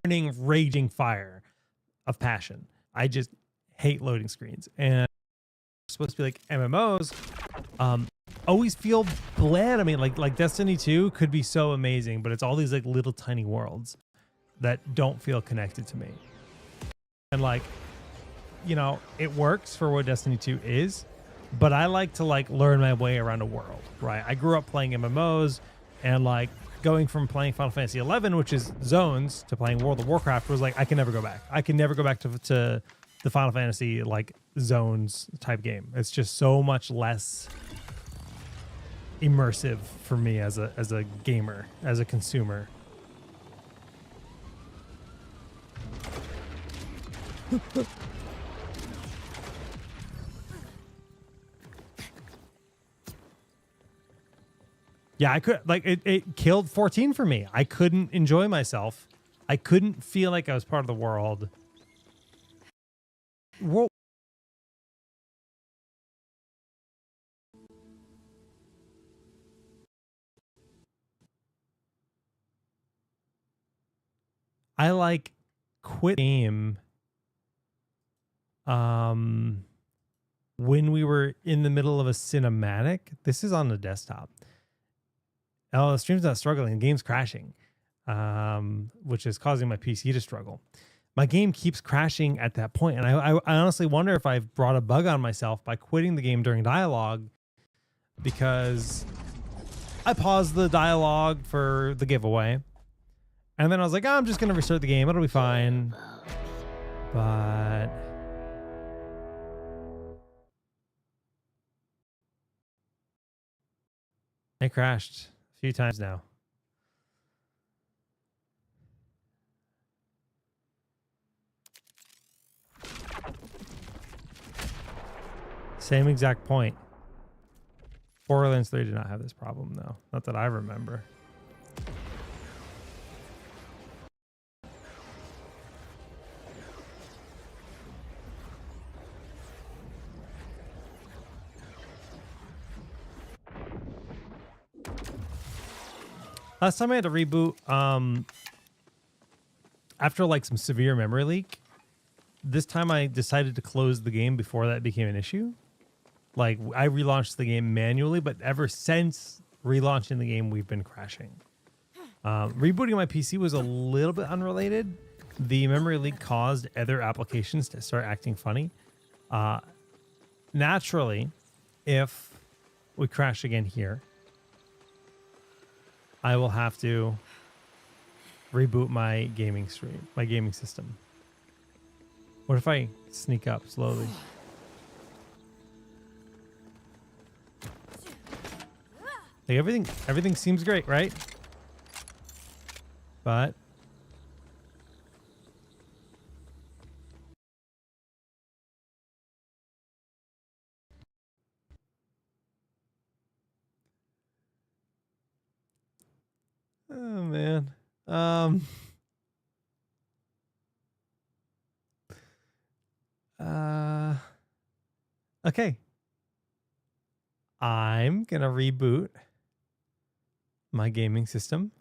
Burning, raging fire of passion. I just hate loading screens, and it's supposed to be like MMOs. Always feel bland. I mean, like Destiny 2 could be so amazing, but it's all these like little tiny worlds that don't feel connected to me. And like, you know, it works for what Destiny 2 is, but I like to like learn my way around a world, right? I grew up playing MMOs, and like going from playing Final Fantasy 11, which is zones, to playing World of Warcraft was like, I can never go back. I can never go back to the Final Fantasy like zones type game. It's just so much less immersive for me as a gamer, as a consumer. Yeah, I could like it killed 14 for me. I couldn't enjoy myself. I couldn't feel like I was part of the world. Whoa. I like quit game when we were in the middle of a cinematic. This is on the desktop. Oh, the stream's not struggling. The game's crashing, which is causing my PC to struggle. My game keeps crashing at that point, and I honestly wonder if I've brought a bug on myself by quitting the game during dialogue, because I paused the dialogue for the giveaway, and then I was like, oh, I'm just going to restart the game. It'll be fine. But it crashed a few times now. Same exact point. Borderlands 3 did not have this problem, though. Not that I remember. Last time I had to reboot, after like some severe memory leak, this time I decided to close the game before that became an issue. Like, I relaunched the game manually, but ever since relaunching the game, we've been crashing. Rebooting my PC was a little bit unrelated. The memory leak caused other applications to start acting funny. Naturally, if we crash again here, I will have to reboot my gaming stream, my gaming system. What if I sneak up slowly? Like everything seems great, right? But oh man. Okay. I'm gonna reboot my gaming system.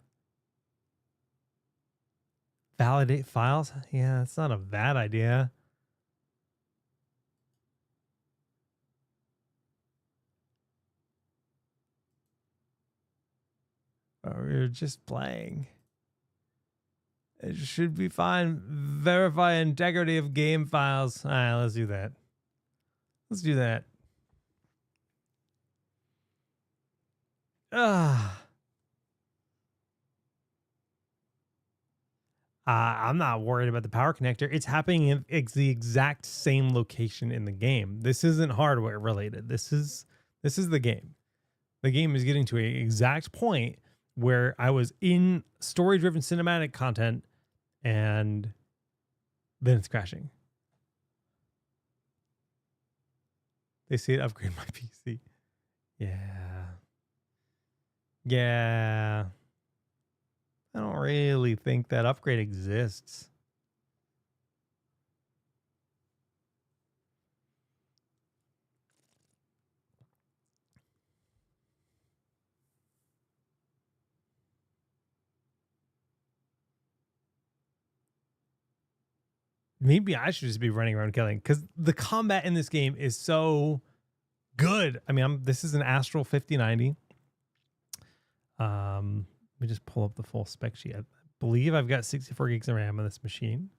Validate files. Yeah, that's not a bad idea. We're just playing. It should be fine. Verify integrity of game files. All right, let's do that. Let's do that. I'm not worried about the power connector. It's happening in the exact same location in the game. This isn't hardware related. This is the game. The game is getting to an exact point where I was in story-driven cinematic content, and then it's crashing. They say to upgrade my PC. Yeah. I don't really think that upgrade exists. Maybe I should just be running around killing, because the combat in this game is so good. I mean, this is an Astral 5090. Let me just pull up the full spec sheet. I believe I've got 64 gigs of RAM on this machine.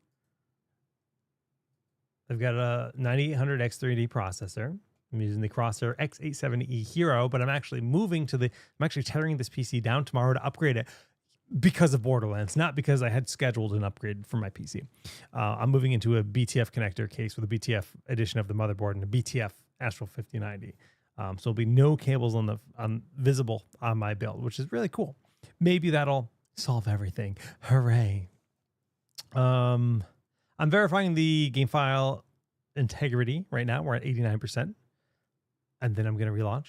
I've got a 9800 X3D processor. I'm using the Crosshair X870E Hero, but I'm actually tearing this PC down tomorrow to upgrade it because of Borderlands, not because I had scheduled an upgrade for my PC. I'm moving into a BTF connector case with a BTF edition of the motherboard and a BTF Astral 5090. So there'll be no cables visible on my build, which is really cool. Maybe that'll solve everything. Hooray. I'm verifying the game file integrity right now. We're at 89%. And then I'm going to relaunch.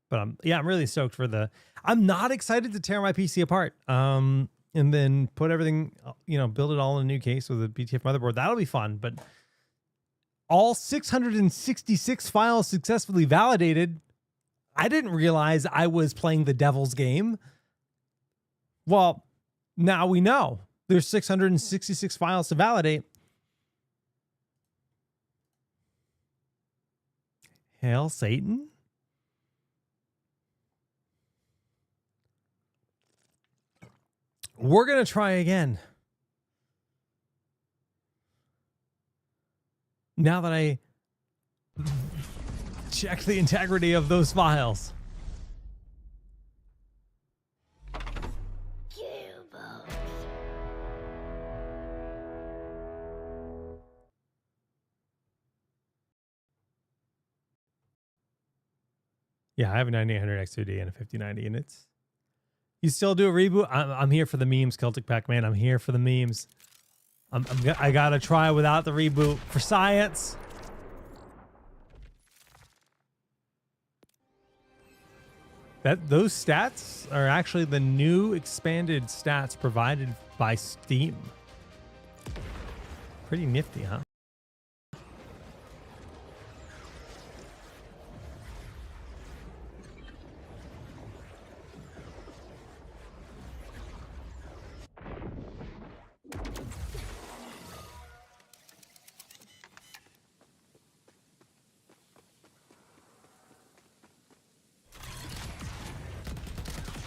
But I'm really stoked for I'm not excited to tear my PC apart. And then put everything, build it all in a new case with a BTF motherboard. That'll be fun. But all 666 files successfully validated. I didn't realize I was playing the devil's game. Well, now we know there's 666 files to validate. Hail Satan. We're going to try again. Now that I check the integrity of those files. Yeah, I have a 9800 X2D and a 5090, and you still do a reboot? I'm here for the memes, Celtic Pac-Man. I'm here for the memes. I gotta try without the reboot for science. Those stats are actually the new expanded stats provided by Steam. Pretty nifty, huh?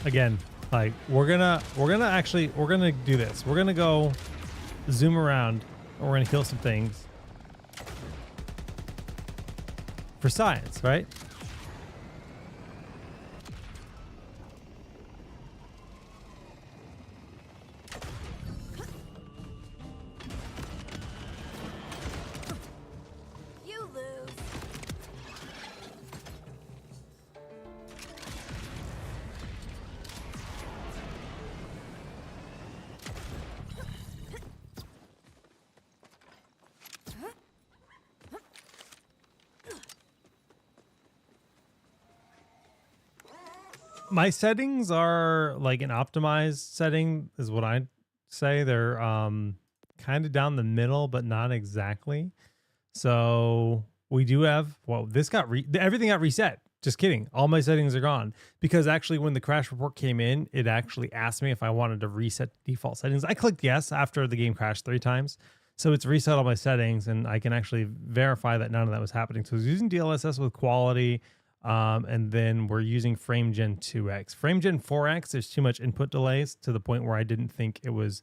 Again, like we're gonna do this. We're gonna go zoom around and we're gonna kill some things for science, right? You lose. My settings are like an optimized setting is what I'd say. They're kind of down the middle, but not exactly. So we do have, well, everything got reset. Just kidding. All my settings are gone because actually when the crash report came in, it actually asked me if I wanted to reset default settings. I clicked yes after the game crashed 3 times. So it's reset all my settings and I can actually verify that none of that was happening. So I was using DLSS with quality. And then we're using FrameGen 2X. FrameGen 4X, there's too much input delays to the point where I didn't think it was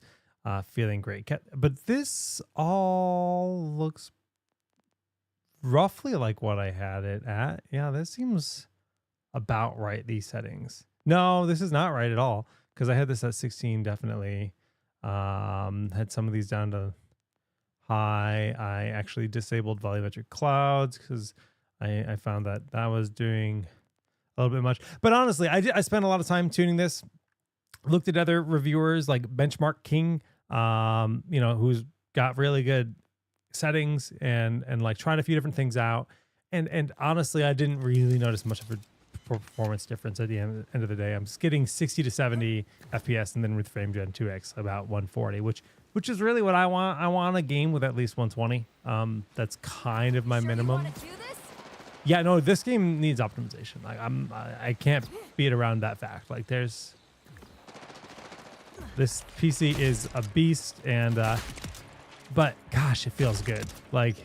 feeling great. But this all looks roughly like what I had it at. Yeah, this seems about right, these settings. No, this is not right at all because I had this at 16 definitely. Had some of these down to high. I actually disabled volumetric clouds because I found that was doing a little bit much. But honestly, I spent a lot of time tuning this. Looked at other reviewers like Benchmark King, who's got really good settings and like trying a few different things out. And honestly, I didn't really notice much of a performance difference at the end of the day. I'm just getting 60 to 70 FPS, and then with FrameGen 2X about 140, which is really what I want. I want a game with at least 120. That's kind of my minimum. Yeah, no, this game needs optimization. Like I can't beat around that fact. Like this PC is a beast, and but gosh, it feels good. Like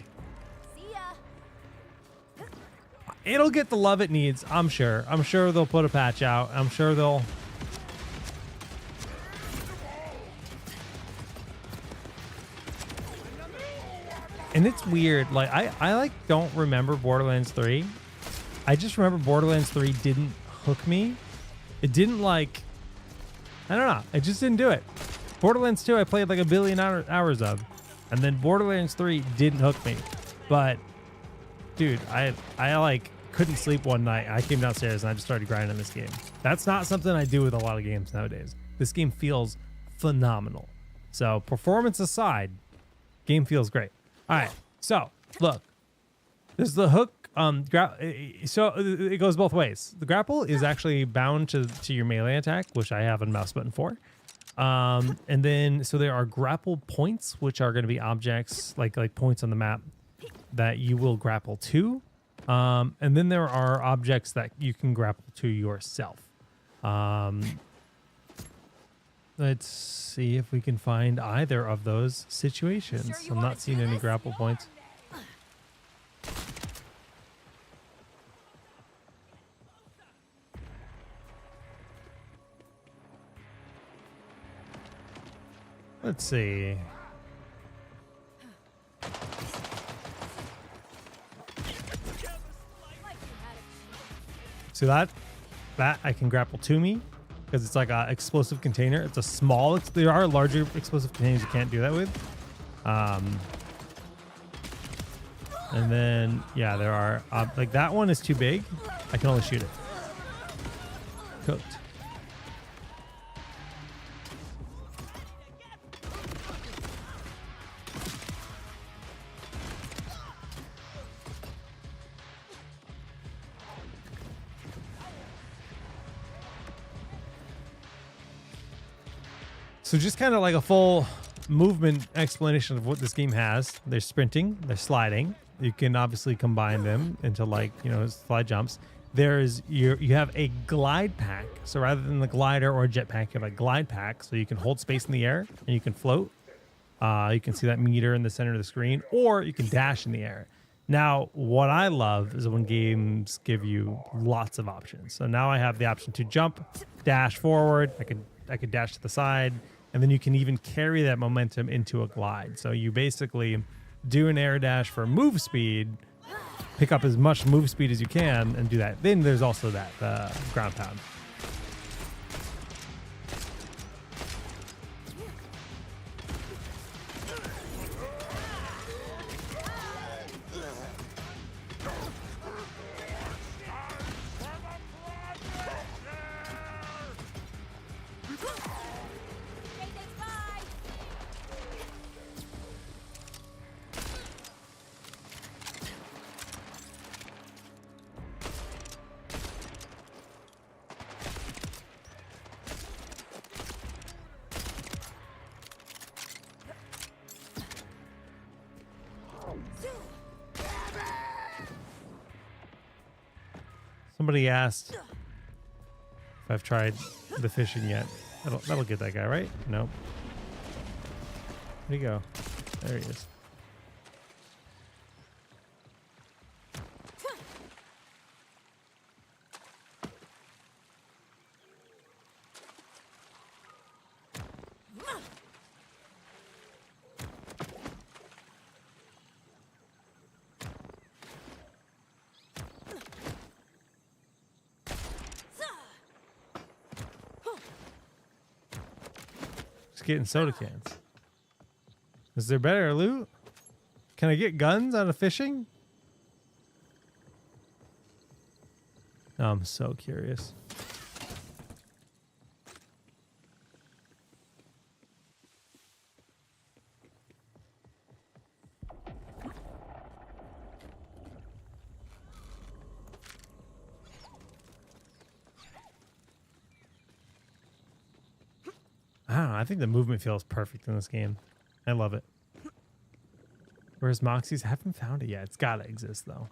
it'll get the love it needs. I'm sure they'll put a patch out. I'm sure they'll. And it's weird. Like I like don't remember Borderlands 3. I just remember Borderlands 3 didn't hook me. It didn't like, I don't know. It just didn't do it. Borderlands 2 I played like a billion hours of, and then Borderlands 3 didn't hook me. But dude, I like couldn't sleep one night. I came downstairs and I just started grinding this game. That's not something I do with a lot of games nowadays. This game feels phenomenal. So performance aside, Game feels great. All right, so look, this is the hook. So it goes both ways. The grapple is actually bound to your melee attack, which I have a mouse button for. And then so there are grapple points, which are going to be objects like points on the map that you will grapple to. And then there are objects that you can grapple to yourself. Let's see if we can find either of those situations. I'm not seeing any grapple points. Let's see. See that? That I can grapple to me because it's like a explosive container. It's a small. There are larger explosive containers you can't do that with. And then yeah, there are like that one is too big. I can only shoot it. Cooked. So just kind of like a full movement explanation of what this game has. There's sprinting, there's sliding. You can obviously combine them into like, you know, slide jumps. There's you have a glide pack. So rather than the glider or a jetpack, you have a glide pack. So you can hold space in the air and you can float. You can see that meter in the center of the screen, or you can dash in the air. Now, what I love is when games give you lots of options. So now I have the option to jump, dash forward. I could dash to the side. And then you can even carry that momentum into a glide. So you basically do an air dash for move speed, pick up as much move speed as you can, and do that. Then there's also that ground pound. Somebody asked if I've tried the fishing yet. That'll get that guy, right? Nope. Where'd he go? There he is. Getting soda cans. Is there better loot? Can I get guns out of fishing? Oh, I'm so curious. I don't know. I think the movement feels perfect in this game. I love it. Where's Moxie's? I haven't found it yet. It's got to exist, though.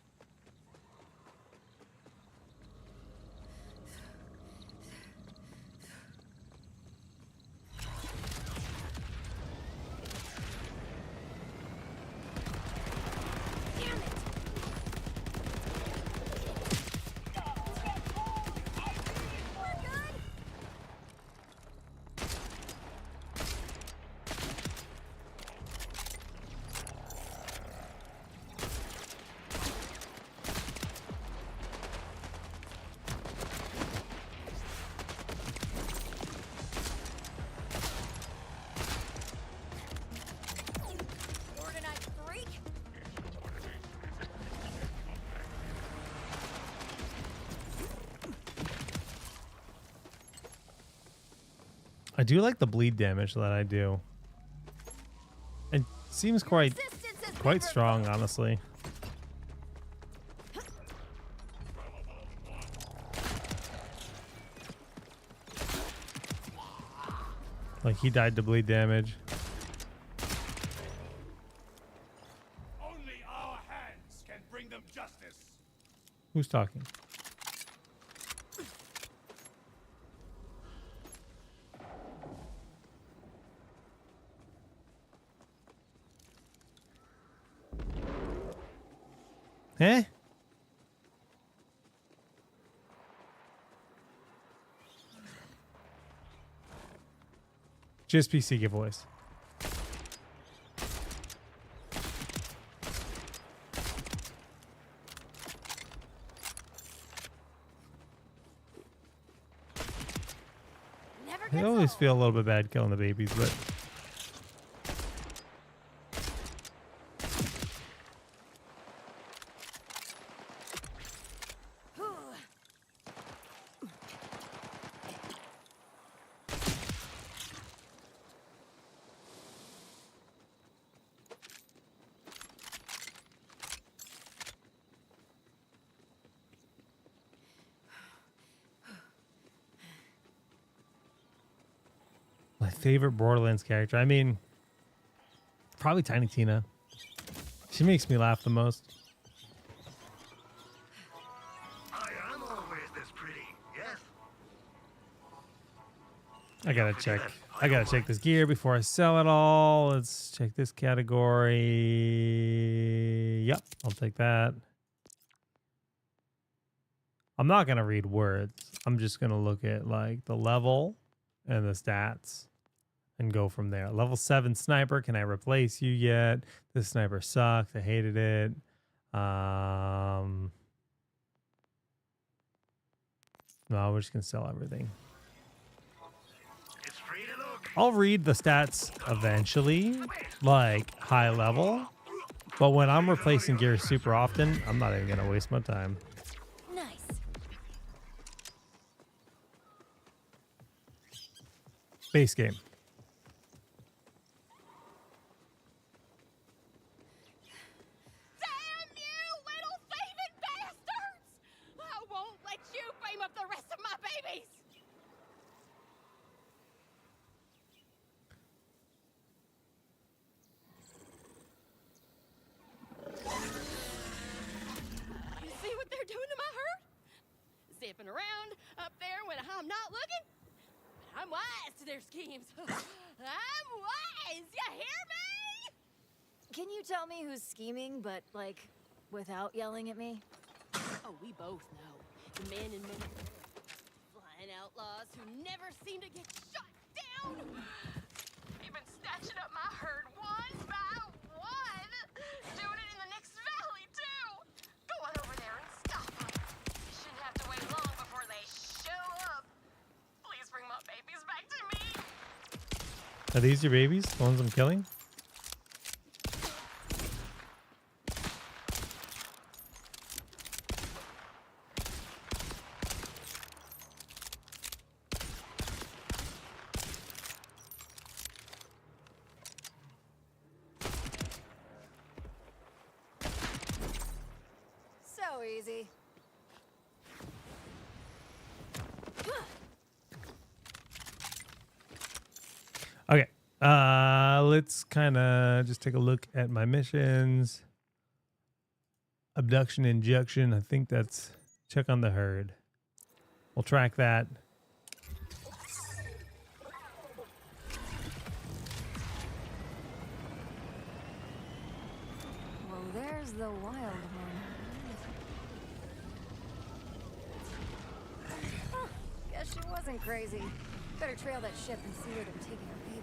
I do like the bleed damage that I do. And seems quite strong, honestly. Like he died to bleed damage. Only our hands can bring them justice. Who's talking? Eh? Just PC giveaways. I always feel a little bit bad killing the babies, but my favorite Borderlands character. I mean, probably Tiny Tina. She makes me laugh the most. I am always this pretty, yes? I gotta check. I gotta check this gear before I sell it all. Let's check this category. Yep, I'll take that. I'm not gonna read words. I'm just gonna look at like the level and the stats and go from there. Level 7 sniper. Can I replace you yet? This sniper sucked. I hated it. No, we're just gonna sell everything. It's free to look. I'll read the stats eventually, like high level. But when I'm replacing gear super often, I'm not even gonna waste my time. Nice. Base game. Damn you, little thieving bastards! I won't let you beam up the rest of my babies! You see what they're doing to my herd? Zipping around up there when I'm not looking? But I'm wise to their schemes. I'm wise, you hear me? Can you tell me who's scheming, but like, without yelling at me? Oh, we both know. The men and women. Flying outlaws who never seem to get shot down. They've been snatching up my herd one by one. Doing it in the next valley, too. Go on over there and stop them. You shouldn't have to wait long before they show up. Please bring my babies back to me. Are these your babies? The ones I'm killing? So easy. Okay. Let's kind of just take a look at my missions. Abduction, injection. I think that's check on the herd. We'll track that. Well, there's the wild one. Huh, guess she wasn't crazy. Better trail that ship and see where they're taking our babies.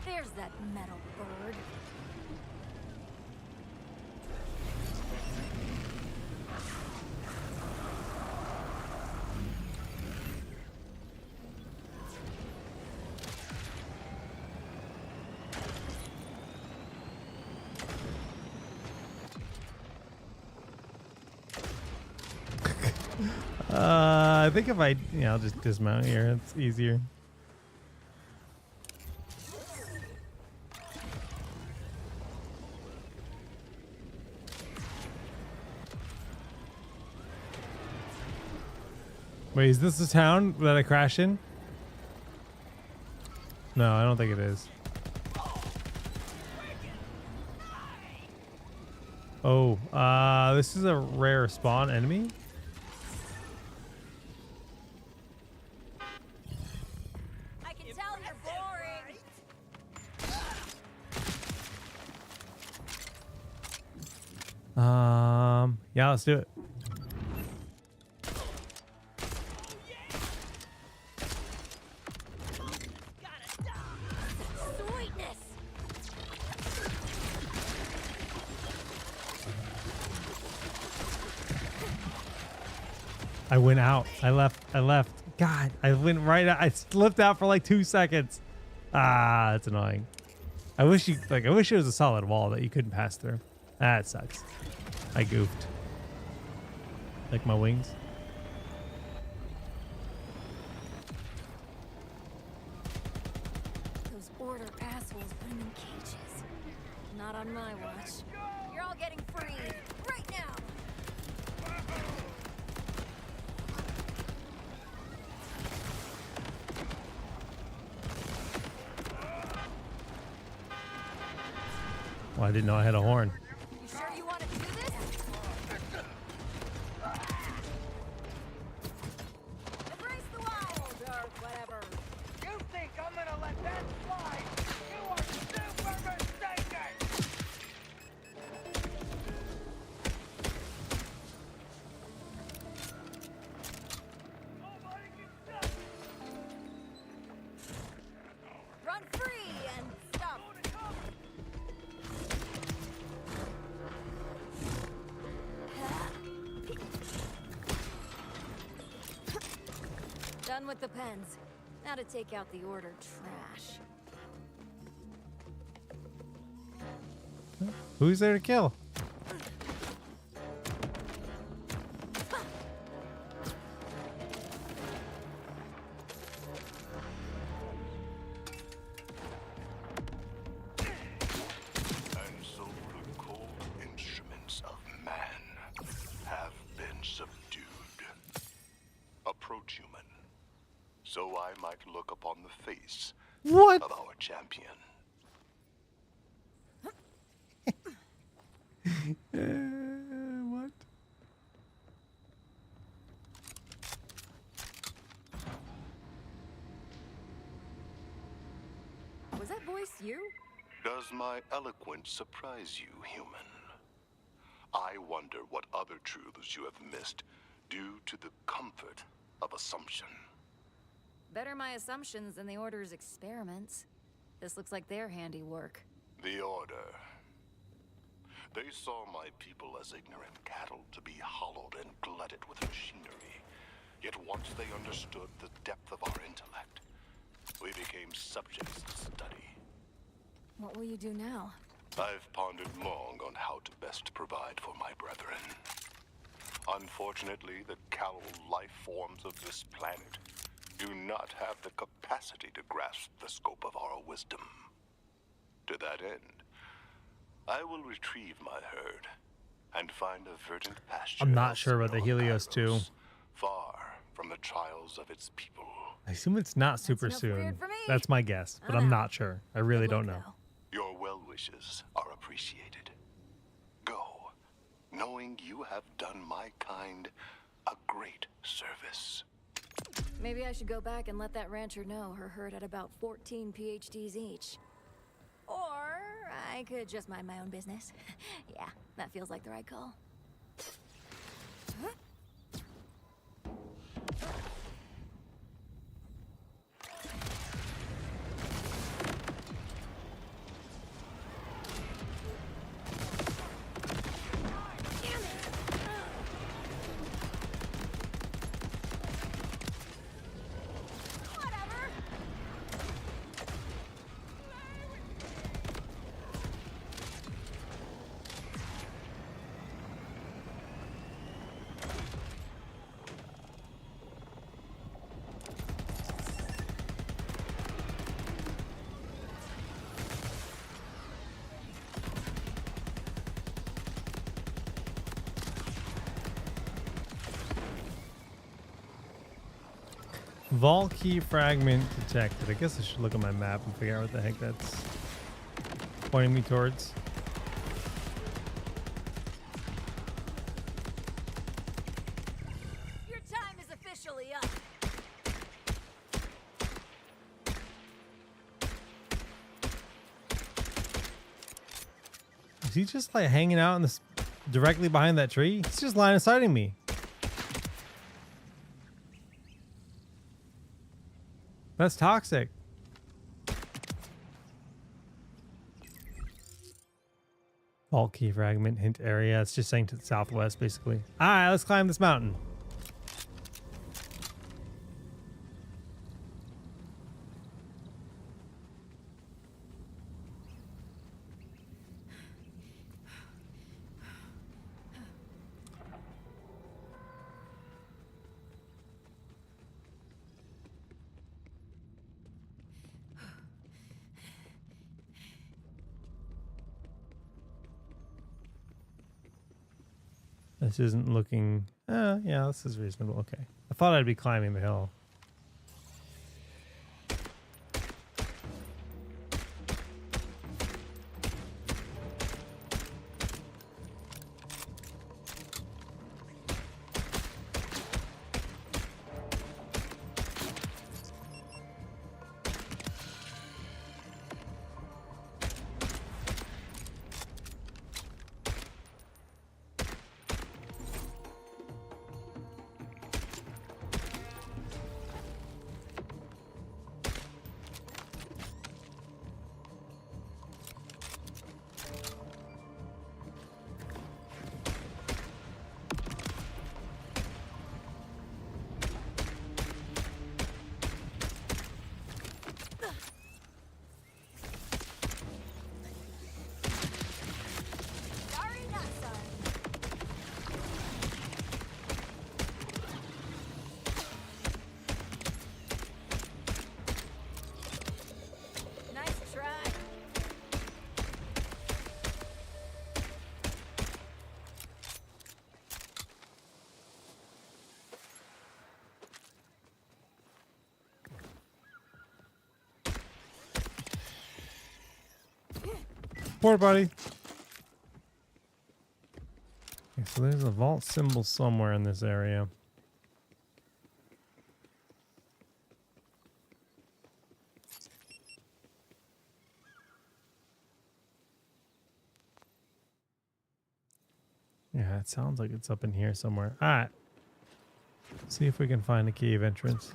There's that metal bird. I think if I'll just dismount here. It's easier. Wait, is this the town that I crashed in? No, I don't think it is. Oh, this is a rare spawn enemy. I can tell you're boring. Yeah, let's do it. Sweetness. I went out. I left. God, I went right out. I slipped out for like 2 seconds. Ah, that's annoying. I wish it was a solid wall that you couldn't pass through. That sucks. I goofed. Like my wings. Those order assholes put them in cages. Not on my watch. You're all getting free right now. Well, I didn't know I had a horn. You sure you want to do this? Embrace the wild or whatever. You think I'm gonna let that slide? You are super mistaken! Nobody can stop Run free and stop. Done with the pens. Now to take out the order trash. Who's there to kill? And so the cold instruments of man have been subdued. Approach, human, so I might look upon the face What? of our champion. What? Was that voice you? Does my eloquence surprise you, human? I wonder what other truths you have missed due to the comfort of assumption. Better my assumptions than the Order's experiments. This looks like their handiwork. The Order. They saw my people as ignorant cattle to be hollowed and glutted with machinery. Yet once they understood the depth of our intellect, we became subjects to study. What will you do now? I've pondered long on how to best provide for my brethren. Unfortunately, the callow life forms of this planet do not have the capacity to grasp the scope of our wisdom. To that end, I will retrieve my herd and find a verdant pasture. I'm not sure about the Helios 2. Far from the trials of its people. I assume it's not super enough soon. weird for me. That's my guess, but I'm I'm out. not sure. I really Good luck, don't know. though. Your well wishes are appreciated. Go, knowing you have done my kind a great service. Maybe I should go back and let that rancher know her herd had about 14 PhDs each. Or I could just mind my own business. Yeah, that feels like the right call. Vault key fragment detected. I guess I should look at my map and figure out what the heck that's pointing me towards. Your time is officially up. Is he just like hanging out in this directly behind that tree? He's just line of sighting me. That's toxic. Vault key fragment hint area. It's just saying to the southwest, basically. All right, let's climb this mountain. This isn't looking... yeah, this is reasonable. Okay. I thought I'd be climbing the hill. Poor buddy. Okay, so there's a vault symbol somewhere in this area. Yeah, it sounds like it's up in here somewhere. All right. See if we can find a cave entrance.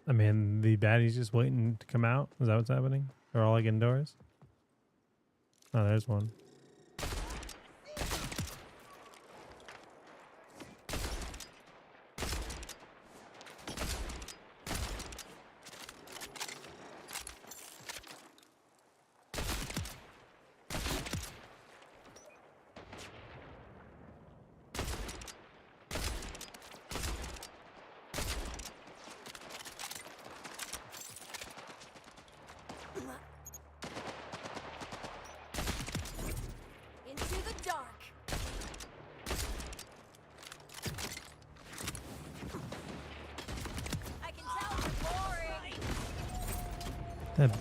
I mean, the baddie's just waiting to come out. Is that what's happening? They're all like indoors? Oh, there's one. That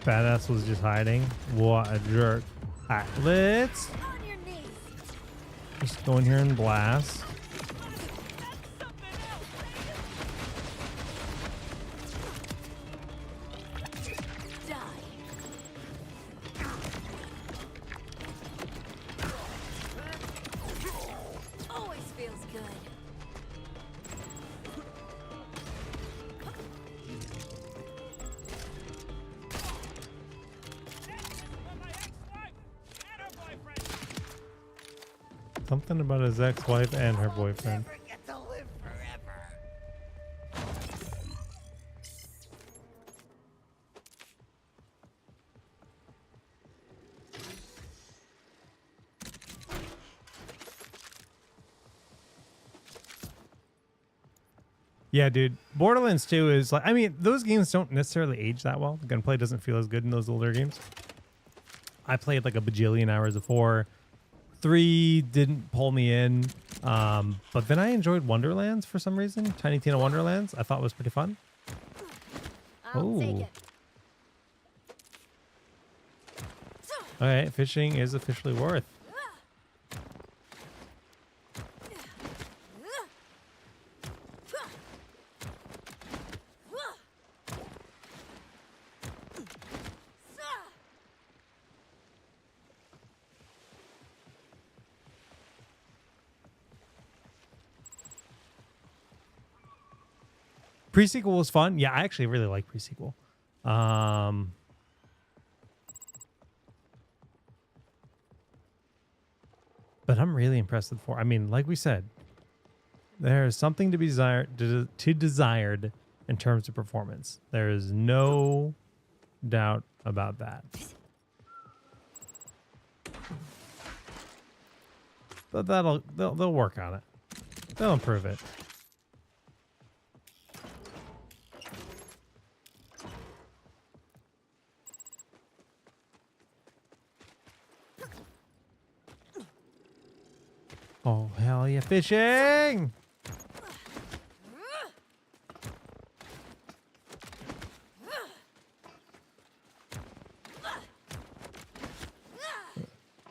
badass was just hiding. What a jerk. Alright, let's just go in here and blast. Something about his ex-wife and her boyfriend. Never get to live forever. Yeah, dude. Borderlands 2 is like, I mean, those games don't necessarily age that well. The gunplay doesn't feel as good in those older games. I played like a bajillion hours of 4. 3 didn't pull me in. But then I enjoyed Wonderlands for some reason. Tiny Tina Wonderlands. I thought was pretty fun. I'll take Oh. it. All right, fishing is officially worth. Pre-sequel was fun. Yeah, I actually really like pre-sequel. But I'm really impressed with 4. I mean, like we said, there's something to be desired in terms of performance. There is no doubt about that. But they'll work on it. They'll improve it. Oh, hell yeah, fishing!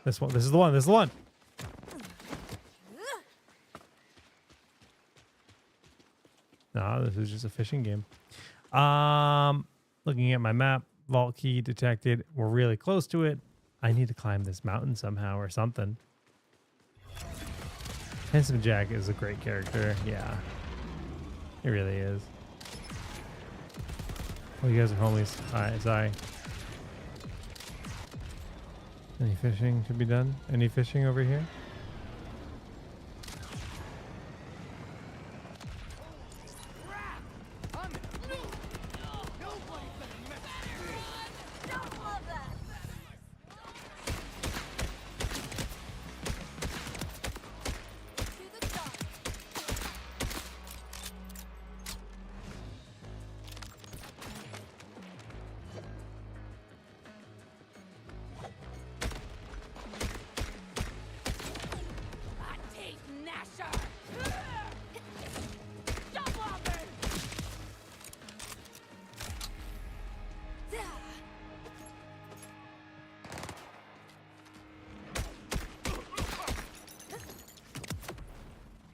This one, this is the one, this is the one. No, this is just a fishing game. Looking at my map, vault key detected. We're really close to it. I need to climb this mountain somehow or something. Handsome Jack is a great character. Yeah, he really is. Oh, you guys are homies. All right, sorry. Any fishing to be done? Any fishing over here?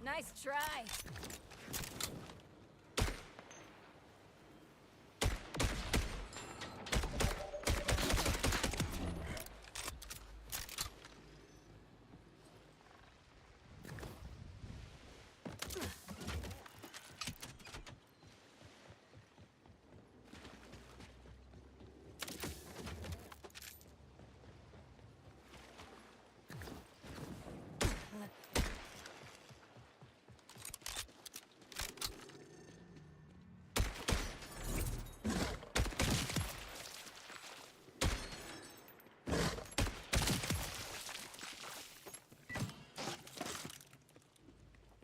Nice try.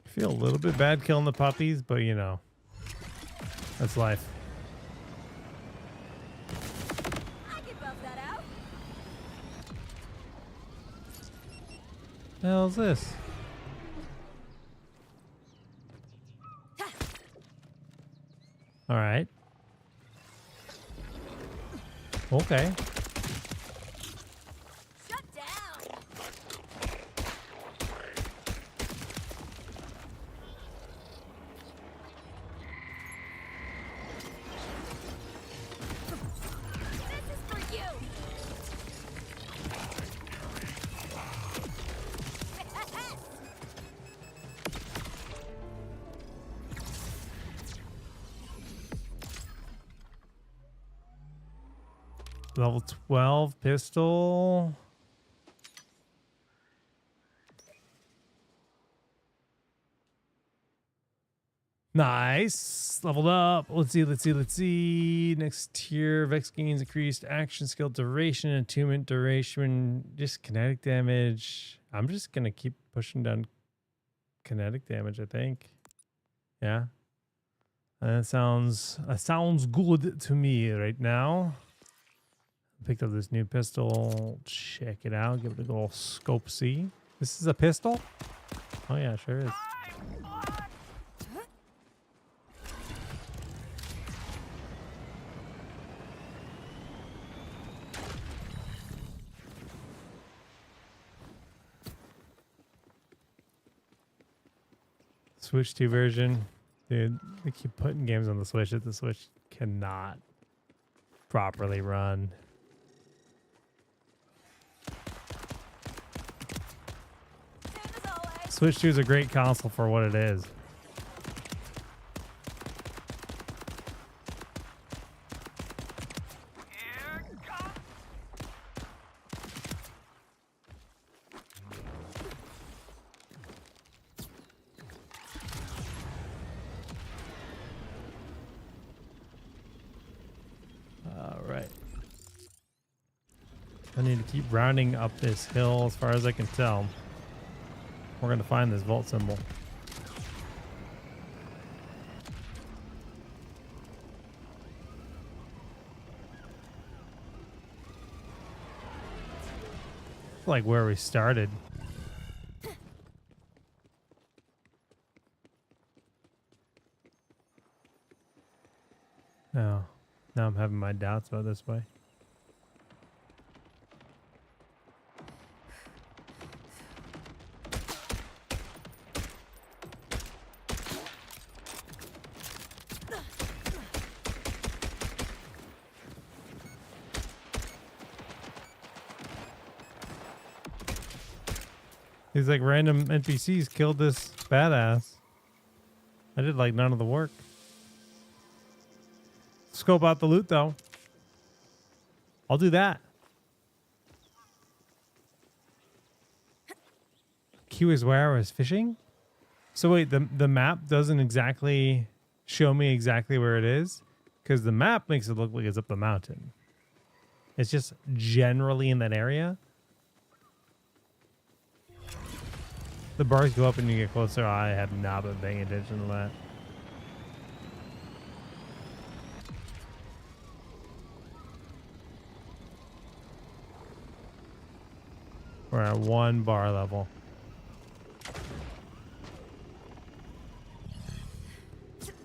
Feel a little bit bad killing the puppies, but you know, that's life. I can buff that out. The hell's this? All right. Okay. Shut down. This is for you. Level 12 pistol. Nice. Leveled up. Let's see. Next tier. Vex gains increased action skill duration, attunement duration, just kinetic damage. I'm just going to keep pushing down kinetic damage, I think. Yeah. That sounds good to me right now. Picked up this new pistol. Check it out. Give it a good old scope see. This is a pistol? Oh yeah, sure is. Switch 2 version. Dude, they keep putting games on the Switch that the Switch cannot properly run. Switch 2 is a great console for what it is. I need to keep rounding up this hill as far as I can tell. We're going to find this vault symbol. Like where we started. Oh, now I'm having my doubts about this way. These like random NPCs killed this badass. I did like none of the work. Scope out the loot though. I'll do that. Q is where I was fishing? So wait, the map doesn't exactly show me exactly where it is? Because the map makes it look like it's up the mountain. It's just generally in that area. The bars go up and you get closer. I have not been paying attention to that. We're at 1 bar level.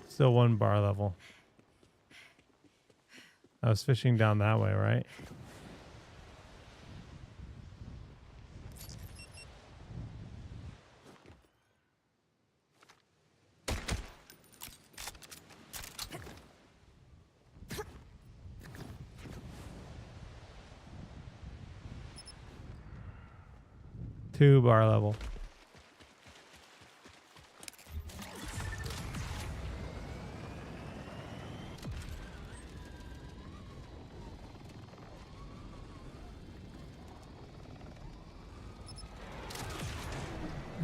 Still 1 bar level. I was fishing down that way, right? Two bar level.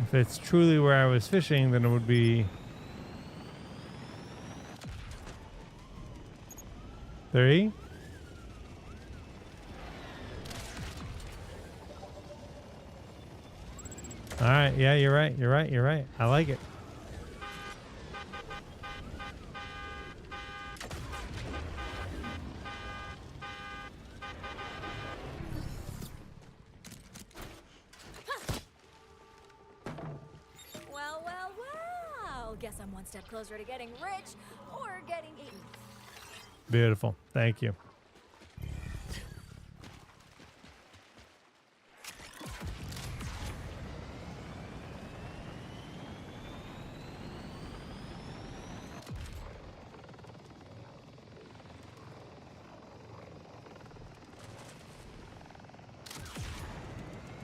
If it's truly where I was fishing, then it would be 3. All right, yeah, you're right. I like it. Well. Guess I'm one step closer to getting rich or getting eaten. Beautiful. Thank you.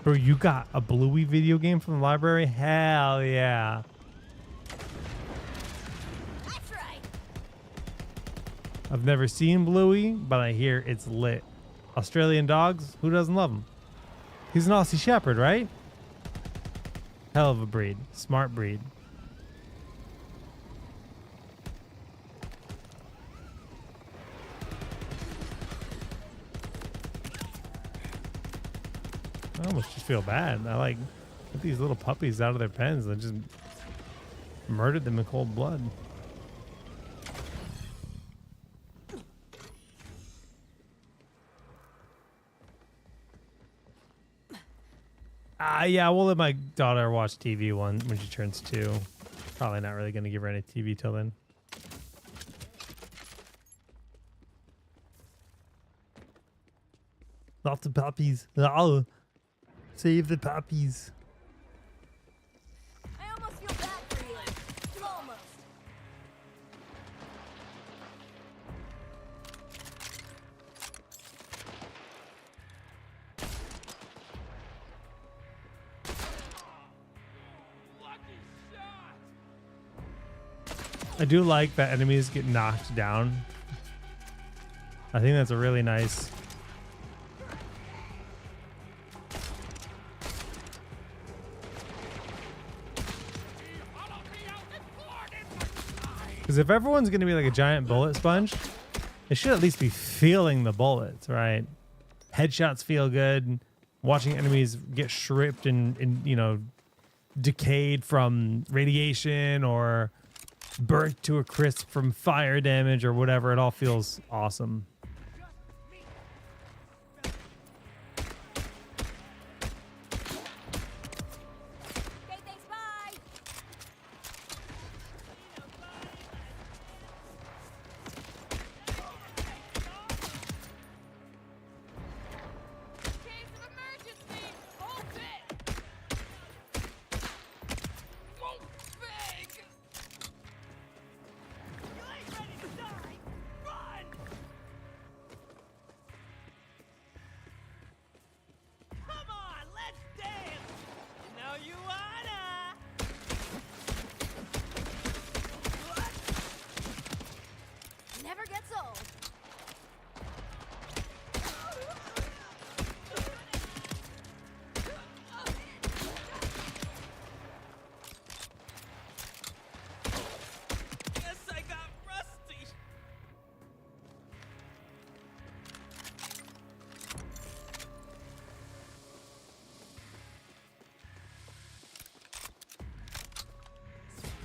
Bro, you got a Bluey video game from the library? Hell yeah. That's right. I've never seen Bluey, but I hear it's lit. Australian dogs? Who doesn't love him? He's an Aussie Shepherd, right? Hell of a breed. Smart breed. I almost just feel bad. I like put these little puppies out of their pens and just murdered them in cold blood. Yeah, we'll let my daughter watch TV when she turns 2. Probably not really going to give her any TV till then. Lots of puppies. Oh, save the puppies. I almost feel bad for you. Almost. I do like that enemies get knocked down. I think that's a really nice. Because if everyone's going to be like a giant bullet sponge, they should at least be feeling the bullets, right? Headshots feel good. Watching enemies get stripped and you know, decayed from radiation or burnt to a crisp from fire damage or whatever, it all feels awesome. Okay, thanks, bye. Case of emergency! Hold it! Won't beg! You ain't ready to die! Run! Come on, let's dance! You know you wanna! Never gets old. Guess I got rusty!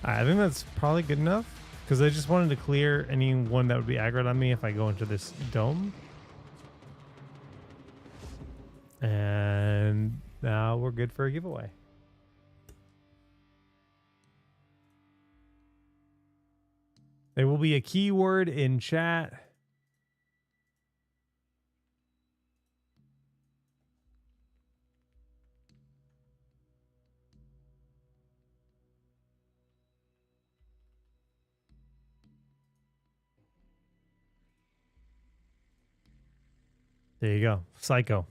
I think that's probably good enough because I just wanted to clear anyone that would be aggroed on me if I go into this dome. And now we're good for a giveaway. There will be a keyword in chat. There you go. Psycho.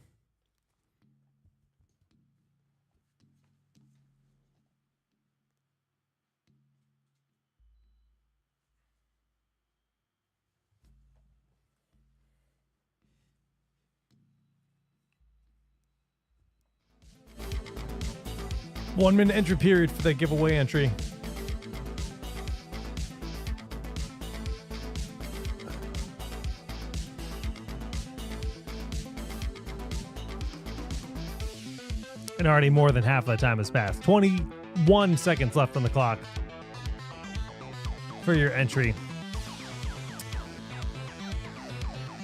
One minute entry period for that giveaway entry. And already more than half of the time has passed. 21 seconds left on the clock for your entry.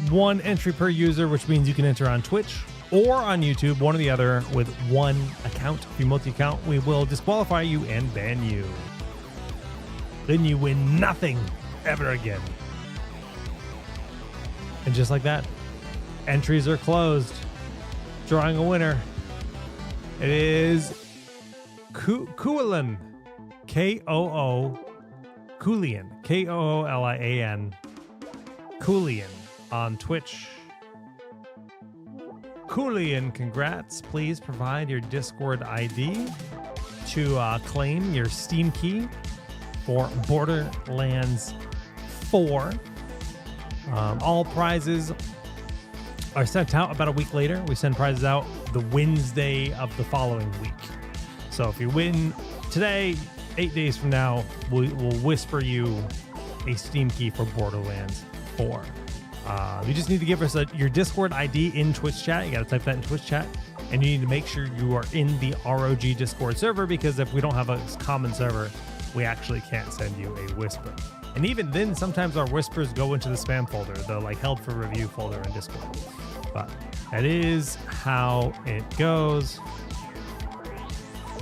One entry per user, which means you can enter on Twitch or on YouTube, one or the other, with one account. If you multi-account, we will disqualify you and ban you. Then you win nothing ever again. And just like that, entries are closed. Drawing a winner. It is Koolian. K-O-O. Koolian. K-O-O-L-I-A-N. Koolian on Twitch. Koolian, congrats. Please provide your Discord ID to claim your Steam key for Borderlands 4. All prizes are sent out about a week later. We send prizes out the Wednesday of the following week. So if you win today, 8 days from now, we'll whisper you a Steam key for Borderlands 4. You just need to give us your Discord ID in Twitch chat. You got to type that in Twitch chat. And you need to make sure you are in the ROG Discord server, because if we don't have a common server, we actually can't send you a whisper. And even then, sometimes our whispers go into the spam folder, the like held for review folder in Discord. But that is how it goes.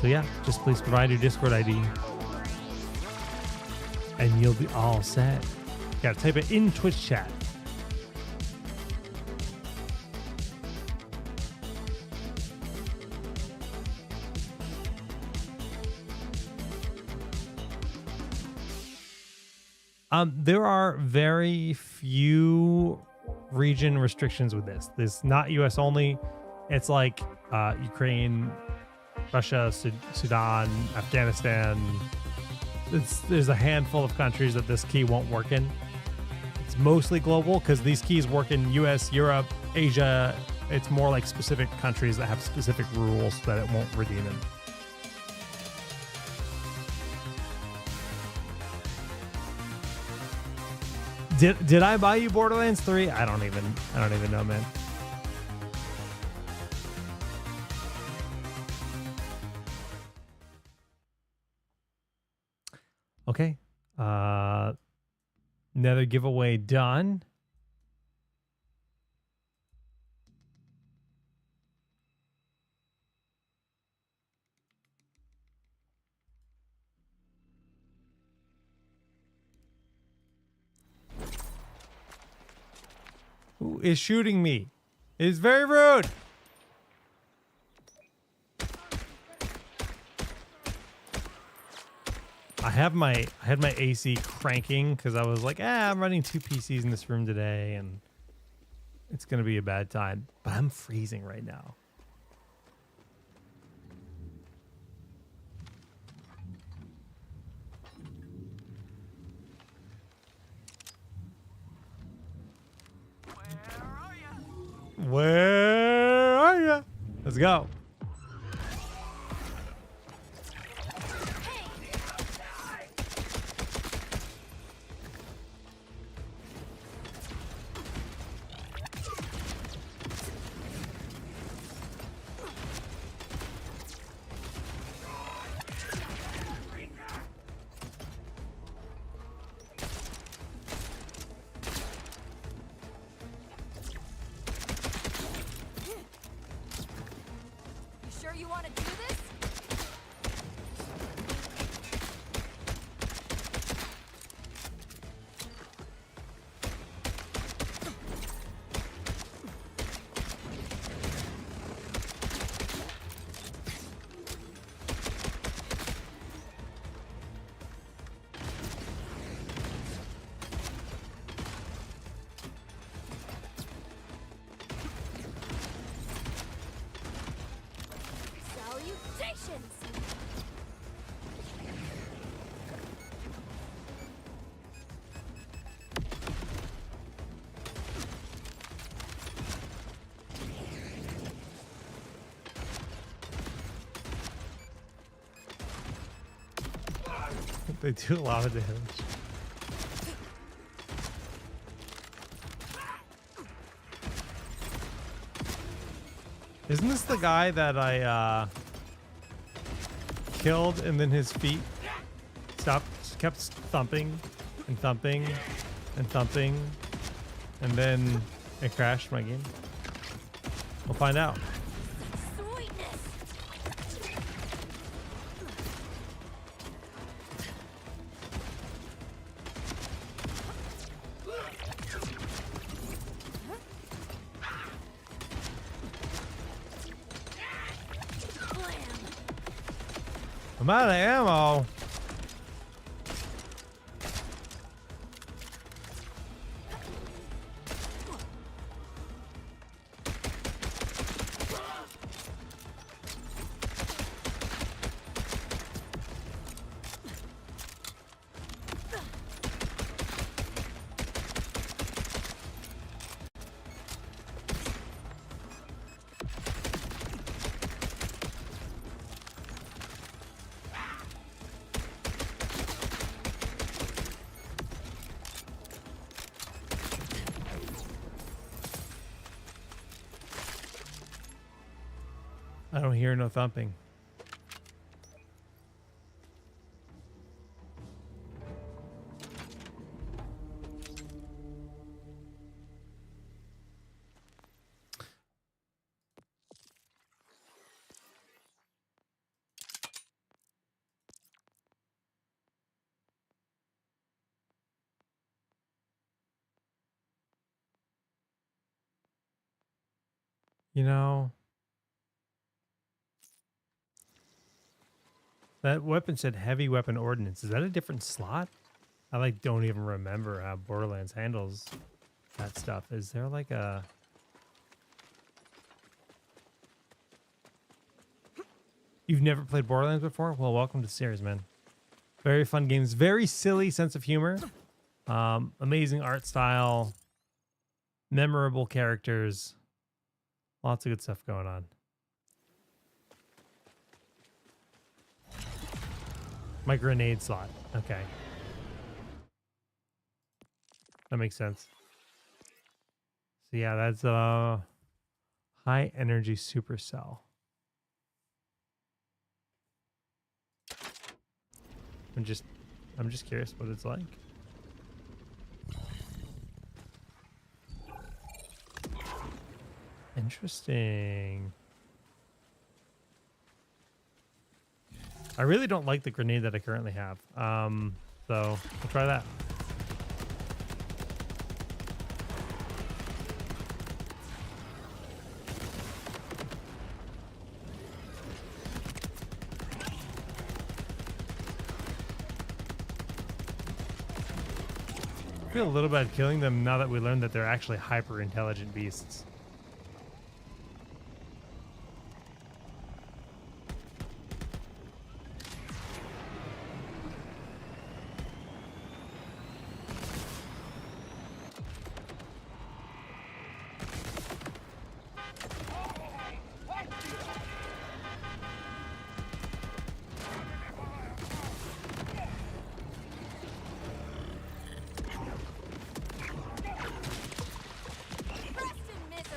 So yeah, just please provide your Discord ID and you'll be all set. You gotta type it in Twitch chat. There are very few region restrictions with this. This is not US only. It's like Ukraine, Russia, Sudan, Afghanistan. There's a handful of countries that this key won't work in. It's mostly global because these keys work in US, Europe, Asia. It's more like specific countries that have specific rules that it won't redeem in. Did I buy you Borderlands 3? I don't even know, man. Okay. Another giveaway done. Who is shooting me? It is very rude. I had my AC cranking because I was like, I'm running 2 PCs in this room today and it's gonna be a bad time. But I'm freezing right now. Where are you? Let's go. They do a lot of damage. Isn't this the guy that I killed and then his feet kept thumping and thumping and thumping and then it crashed my game? We'll find out. I'm out of ammo. I don't hear no thumping. You know, that weapon said heavy weapon ordnance. Is that a different slot? I like don't even remember how Borderlands handles that stuff. Is there like a... You've never played Borderlands before? Well, welcome to the series, man. Very fun games. Very silly sense of humor. Amazing art style. Memorable characters. Lots of good stuff going on. My grenade slot. Okay. That makes sense. So yeah, that's a high energy supercell. I'm just curious what it's like. Interesting. I really don't like the grenade that I currently have. So we'll try that. I feel a little bad killing them now that we learned that they're actually hyper intelligent beasts.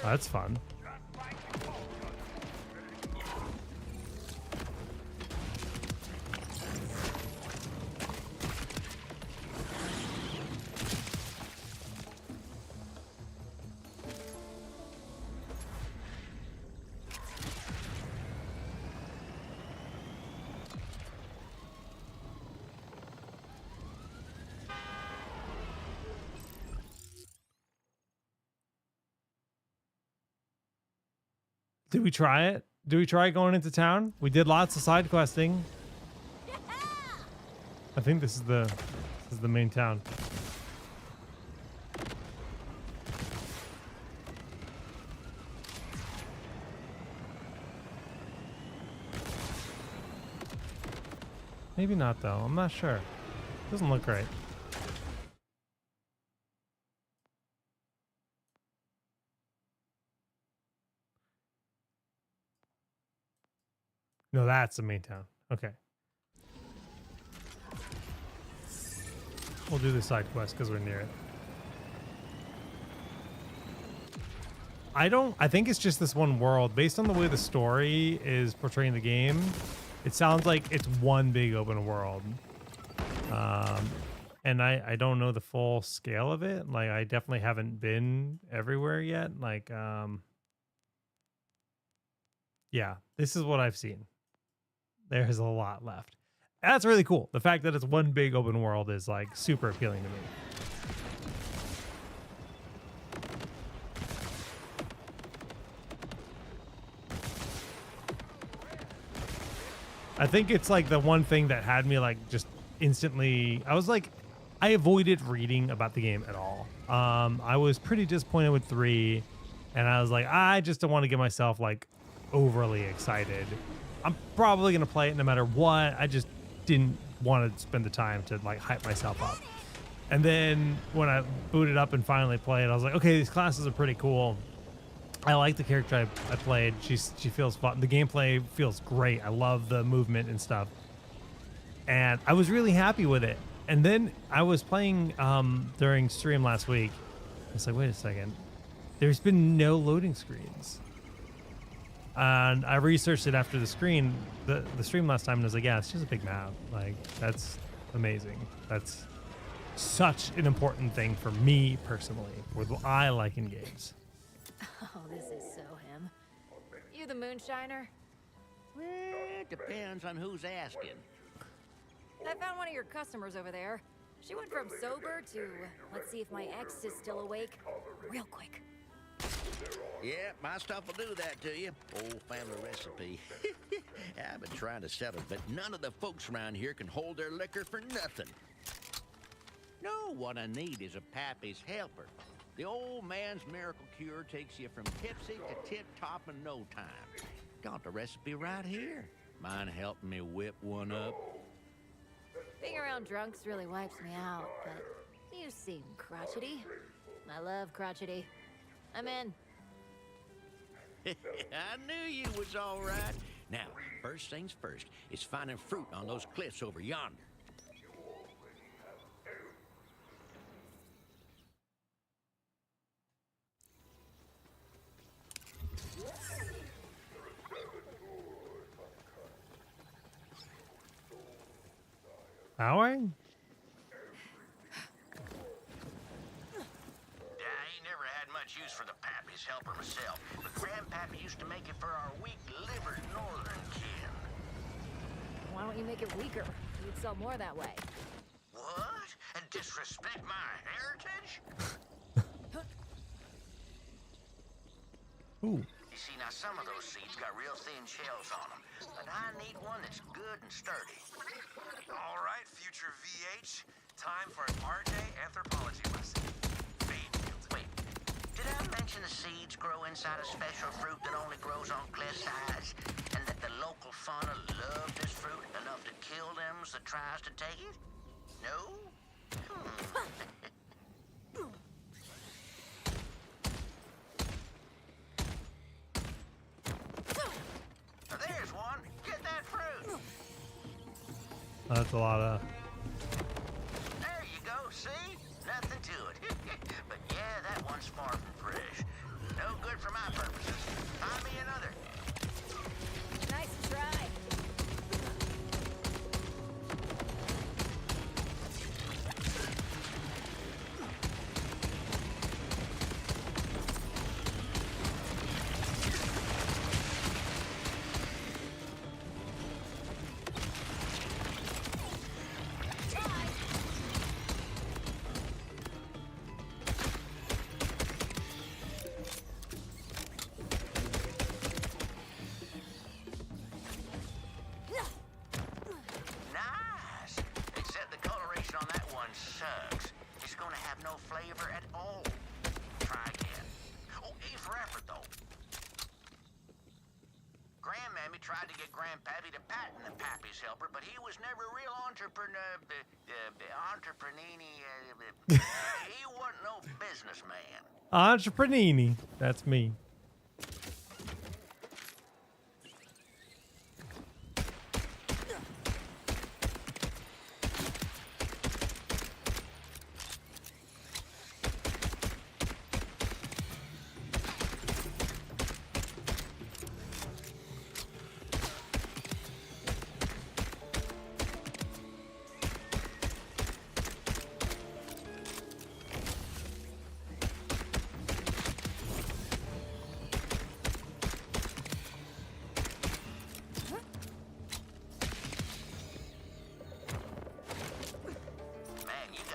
That's fun. Did we try it? Did we try going into town? We did lots of side questing. I think this is the main town. Maybe not though. I'm not sure. Doesn't look right. No, that's the main town. Okay. We'll do the side quest because we're near it. I think it's just this one world. Based on the way the story is portraying the game, it sounds like it's one big open world. And I don't know the full scale of it. Like, I definitely haven't been everywhere yet. Like, yeah, this is what I've seen. There's a lot left. That's really cool. The fact that it's one big open world is like super appealing to me. I think it's like the one thing that had me like just instantly, I was like, I avoided reading about the game at all. I was pretty disappointed with 3 and I was like, I just don't want to get myself like overly excited. I'm probably going to play it no matter what. I just didn't want to spend the time to like hype myself up. And then when I booted up and finally played, I was like, okay, these classes are pretty cool. I like the character I played. She feels fun. The gameplay feels great. I love the movement and stuff. And I was really happy with it. And then I was playing during stream last week. I was like, wait a second. There's been no loading screens. And I researched it after the stream last time, and I was like, yeah, it's just a big map. Like, that's amazing. That's such an important thing for me personally, what I like in games. Oh, this is so him. You the moonshiner? Well, it depends on who's asking. I found one of your customers over there. She went from sober to, let's see if my ex is still awake, real quick. Yeah, my stuff will do that to you. Old family recipe. I've been trying to settle, but none of the folks around here can hold their liquor for nothing. No, what I need is a pappy's helper. The old man's miracle cure takes you from tipsy to tip-top in no time. Got the recipe right here. Mind helping me whip one up? Being around drunks really wipes me out, but you seem crotchety. I love crotchety. I'm in. I knew you was all right. Now, first things first, is finding fruit on those cliffs over yonder. Bowing? Use for the pappy's helper myself, but Grandpappy used to make it for our weak-livered northern kin. Why don't you make it weaker? You'd sell more that way. What? And disrespect my heritage? Ooh. You see, now some of those seeds got real thin shells on them, but I need one that's good and sturdy. All right, future VH, time for an RJ anthropology lesson. Did I mention the seeds grow inside a special fruit that only grows on cliff sides? And that the local fauna love this fruit enough to kill them that tries to take it? No? There's one. Get that fruit. That's a lot of... There you go, see? Nothing to it. But yeah, that one's far from fresh. No good for my purposes. Find me another. Nice try. sucks. It's gonna have no flavor at all. Try again. Oh, A for effort, though. Grandmammy tried to get Grandpappy to patent the Pappy's helper, but he was never a real entrepreneur. He wasn't no businessman. Entreprenini. That's me.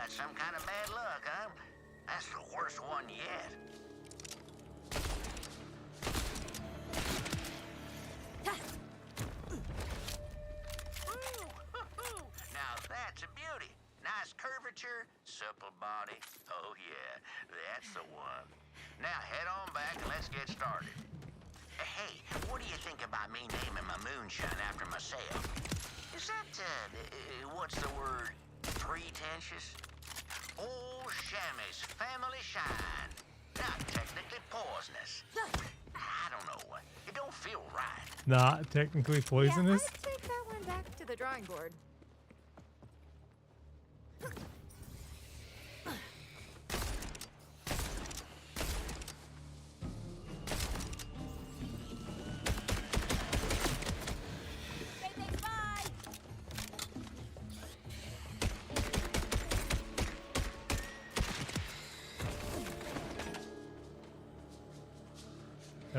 Some kind of bad luck, huh? That's the worst one yet. Now that's a beauty. Nice curvature, supple body. Oh yeah, that's the one. Now head on back and let's get started. Hey, what do you think about me naming my moonshine after myself? Is that, what's the word, pretentious? Old Shammy's family shine. Not technically poisonous. I don't know. It don't feel right. Not technically poisonous? Yeah, I'd take that one back to the drawing board.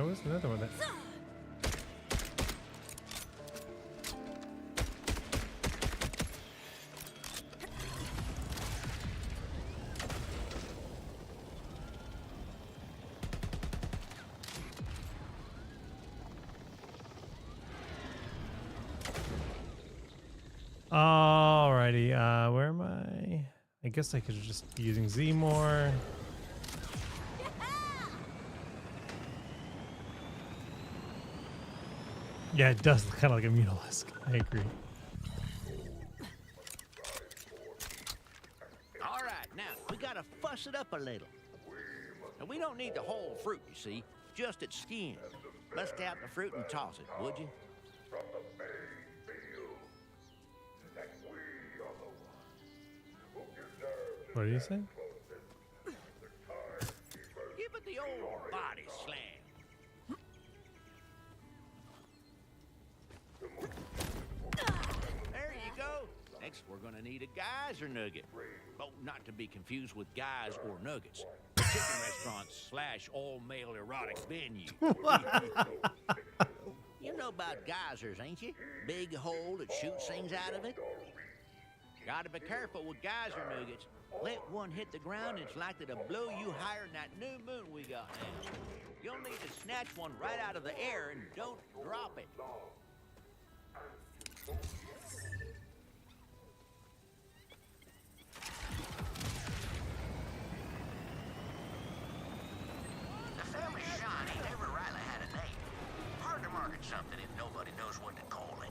There was another one that. Alrighty, where am I? I guess I could just be using Z more. Yeah, it does look kind of like a Mutalisk. I agree. All right, now, we gotta fuss it up a little. And we don't need the whole fruit, you see, just its skin. Bust out the fruit and toss it, would you? What did you say? Give it the old body slam. There you go. Next, we're gonna need a geyser nugget. Oh, not to be confused with guys or nuggets. Chicken restaurant / all-male erotic venue. You know about geysers, ain't you? Big hole that shoots things out of it. Gotta be careful with geyser nuggets. Let one hit the ground, it's likely to blow you higher than that new moon we got now. You'll need to snatch one right out of the air and don't drop it. The family Shine ain't never rightly had a name. Hard to market something if nobody knows what to call it.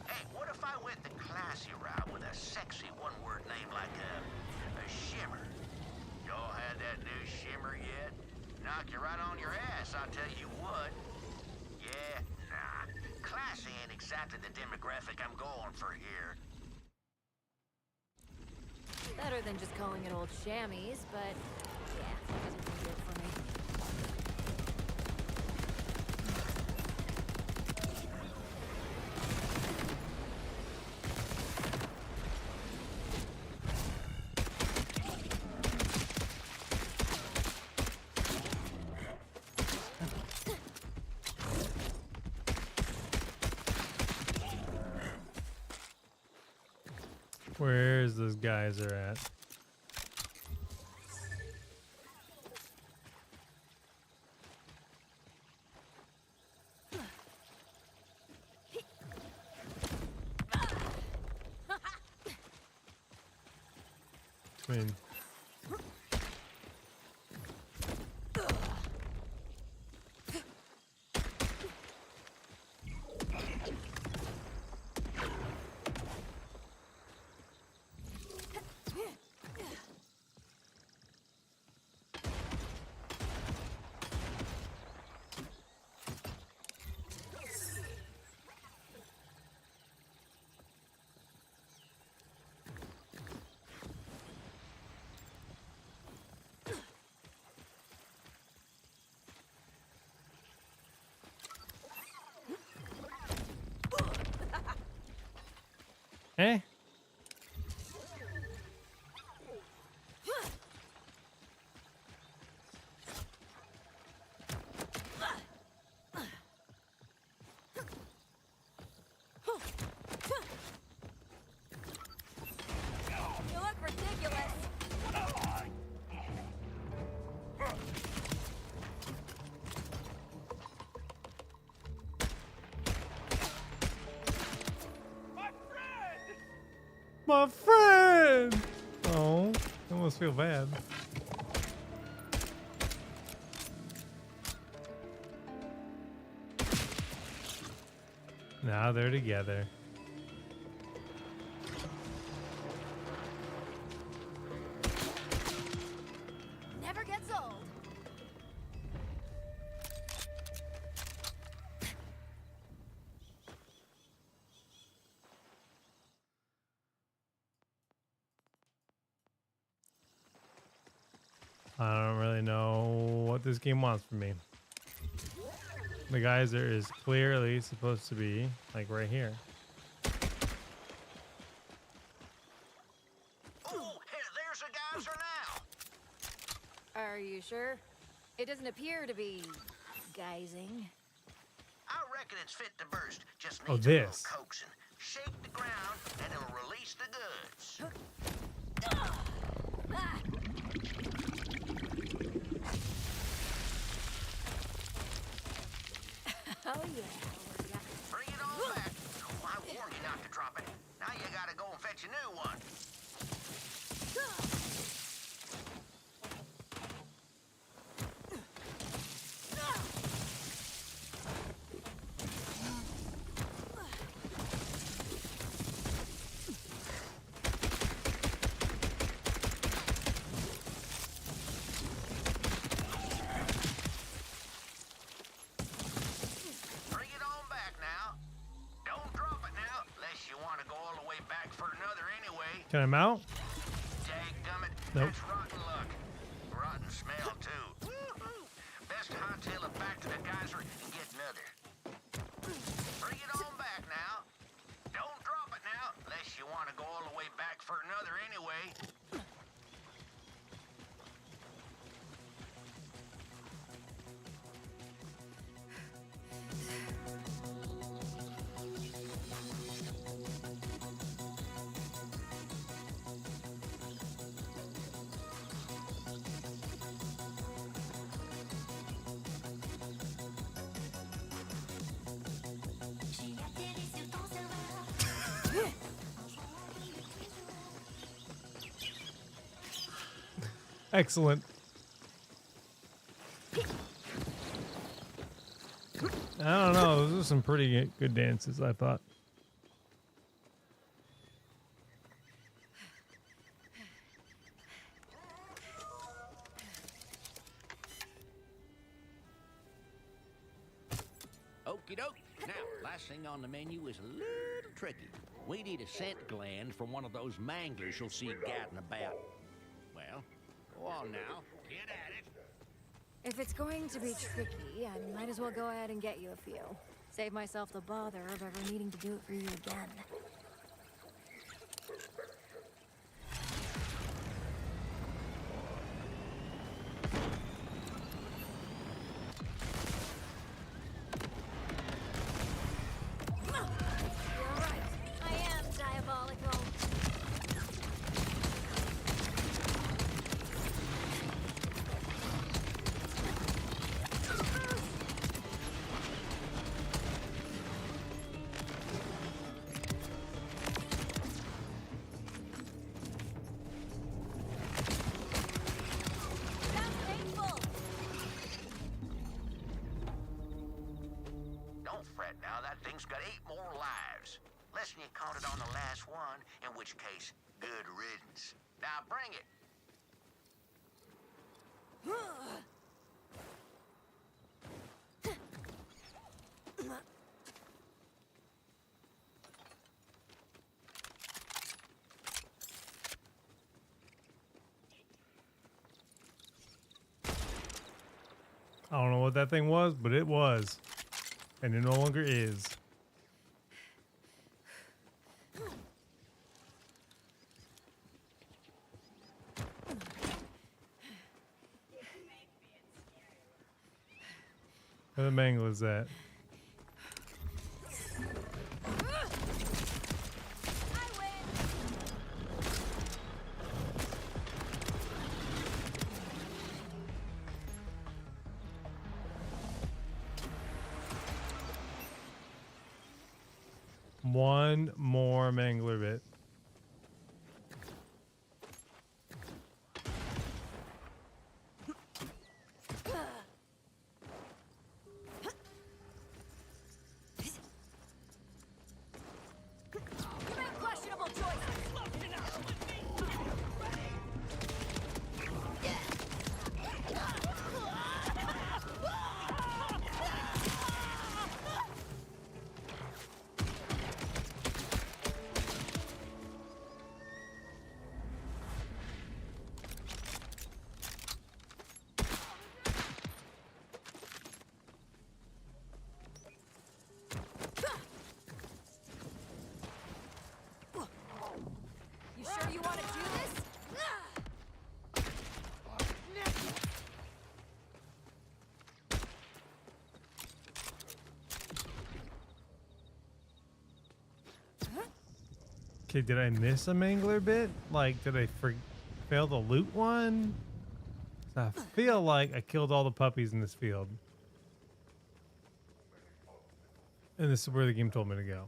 Hey, what if I went the classy route with a sexy one-word name like a shimmer? Y'all had that new shimmer yet? Knock you right on your ass, I'll tell you what. Yeah, nah. Classy ain't exactly the demographic I'm going for here. Better than just calling it old chamois, but yeah, it doesn't do it for me. Where's those guys are at? Twin. Eh? You look ridiculous. My friend! Oh, I almost feel bad. Now they're together. Never gets old. I don't really know what this game wants from me. The geyser is clearly supposed to be like right here. Oh, hey, there's a geyser now. Are you sure? It doesn't appear to be disguising. I reckon it's fit to burst. Just Oh, needs a little this. coaxing. Shake the ground, and it'll release the goods. Oh yeah. Bring it on back. Oh, I warned you not to drop it. Now you gotta go and fetch a new one. Bring it on back now. Don't drop it now, unless you want to go all the way back for another anyway. Can I mount? Dadgummit, Nope. that's rotten luck. Rotten smell, too. Best hightail it back to the geyser and get another. Bring it on back now. Don't drop it now, unless you want to go all the way back for another anyway. Excellent. I don't know. Those are some pretty good dances, I thought. Okie doke. Now, last thing on the menu is a little tricky. We need a scent gland from one of those manglers you'll see gadding about. Well, go on now. Get at it. If it's going to be tricky, I might as well go ahead and get you a few. Save myself the bother of ever needing to do it for you again. You're right. I am diabolical. That's painful. Don't fret now, that thing's got 8 more lives. Less than you caught it on the last one, in which case, good riddance. Now bring it. I don't know what that thing was, but it was. And it no longer is. Where the mangle is at? I win. One more mangler bit. You make questionable choices. Okay, did I miss a mangler bit? Like, did I fail to loot one? I feel like I killed all the puppies in this field. And this is where the game told me to go.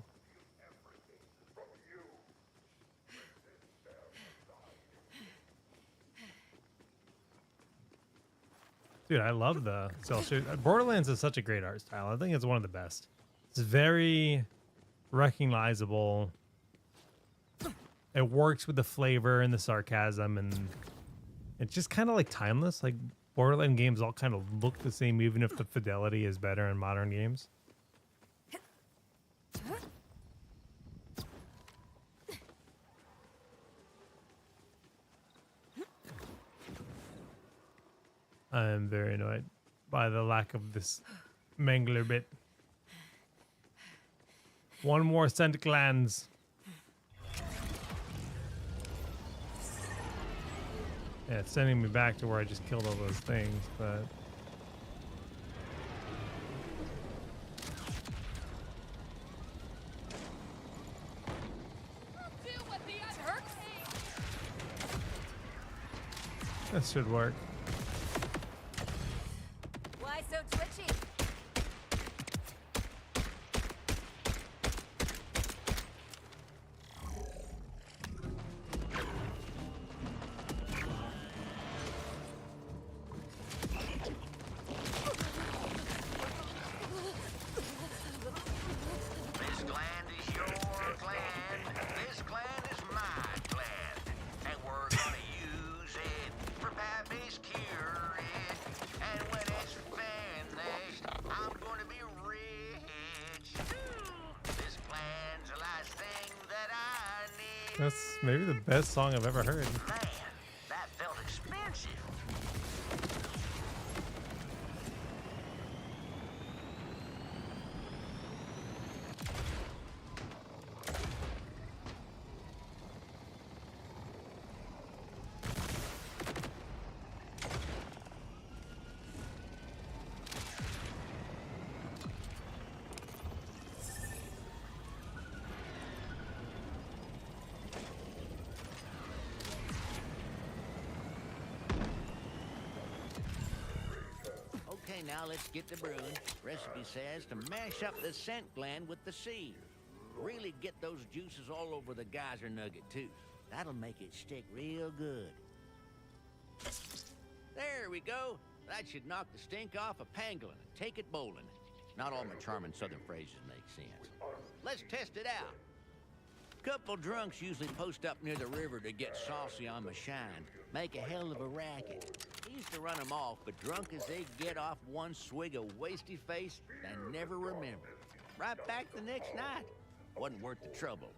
Dude, I love the cell shade. Borderlands is such a great art style. I think it's one of the best. It's very recognizable. It works with the flavor and the sarcasm, and it's just kind of like timeless. Like Borderlands games all kind of look the same, even if the fidelity is better in modern games. I am very annoyed by the lack of this mangler bit. One more scent glands. Yeah, it's sending me back to where I just killed all those things, but... that should work. Why so twitchy? This gland is your gland. This gland is my gland. And we're gonna use it for Pappy's cure it. And when it's finished, I'm gonna be rich. This gland's the last thing that I need. That's maybe the best song I've ever heard. Man, that felt expensive. Okay, now let's get to brewing. Recipe says to mash up the scent gland with the seed. Really get those juices all over the geyser nugget, too. That'll make it stick real good. There we go. That should knock the stink off of pangolin and take it bowling. Not all my charming southern phrases make sense. Let's test it out. Couple drunks usually post up near the river to get saucy on Moonshine. Make a hell of a racket. He used to run them off, but drunk as they get off one swig of wasty face, they never remember. Right back the next night. Wasn't worth the trouble.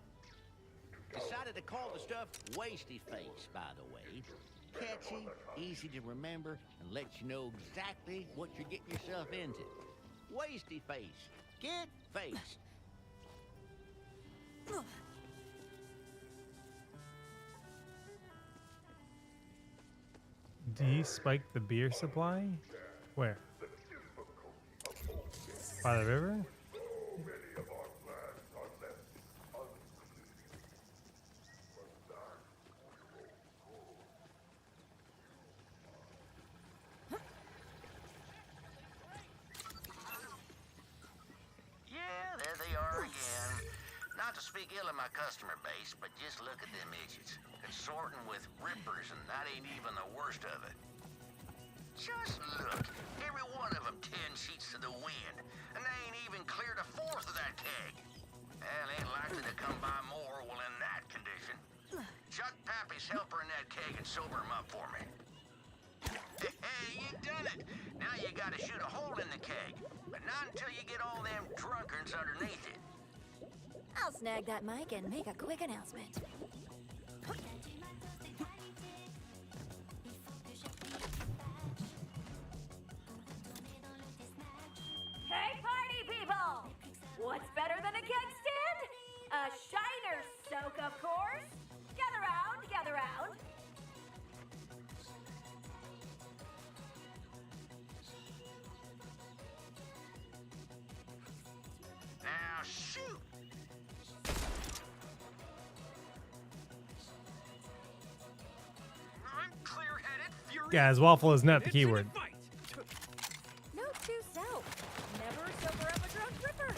Decided to call the stuff Wasty Face, by the way. Catchy, easy to remember, and lets you know exactly what you're getting yourself into. Wasty Face. Get faced. De-spike the beer supply? Where? By the river? Yeah, there they are again. Not to speak ill of my customer base, but just look at them idiots. Consorting with rippers, and that ain't even the worst of it. Just look. Every one of them 10 sheets to the wind, and they ain't even cleared a fourth of that keg. Well, ain't likely to come by more while in that condition. Chuck Pappy's helper in that keg and sober him up for me. Hey, you done it. Now you gotta shoot a hole in the keg, but not until you get all them drunkards underneath it. I'll snag that mic and make a quick announcement. Hey, party people! What's better than a keg stand? A Shiner soak, of course. Gather round, gather round. Now shoot! Guys, waffle is not the keyword. Note to self: never sober up a drunk ripper.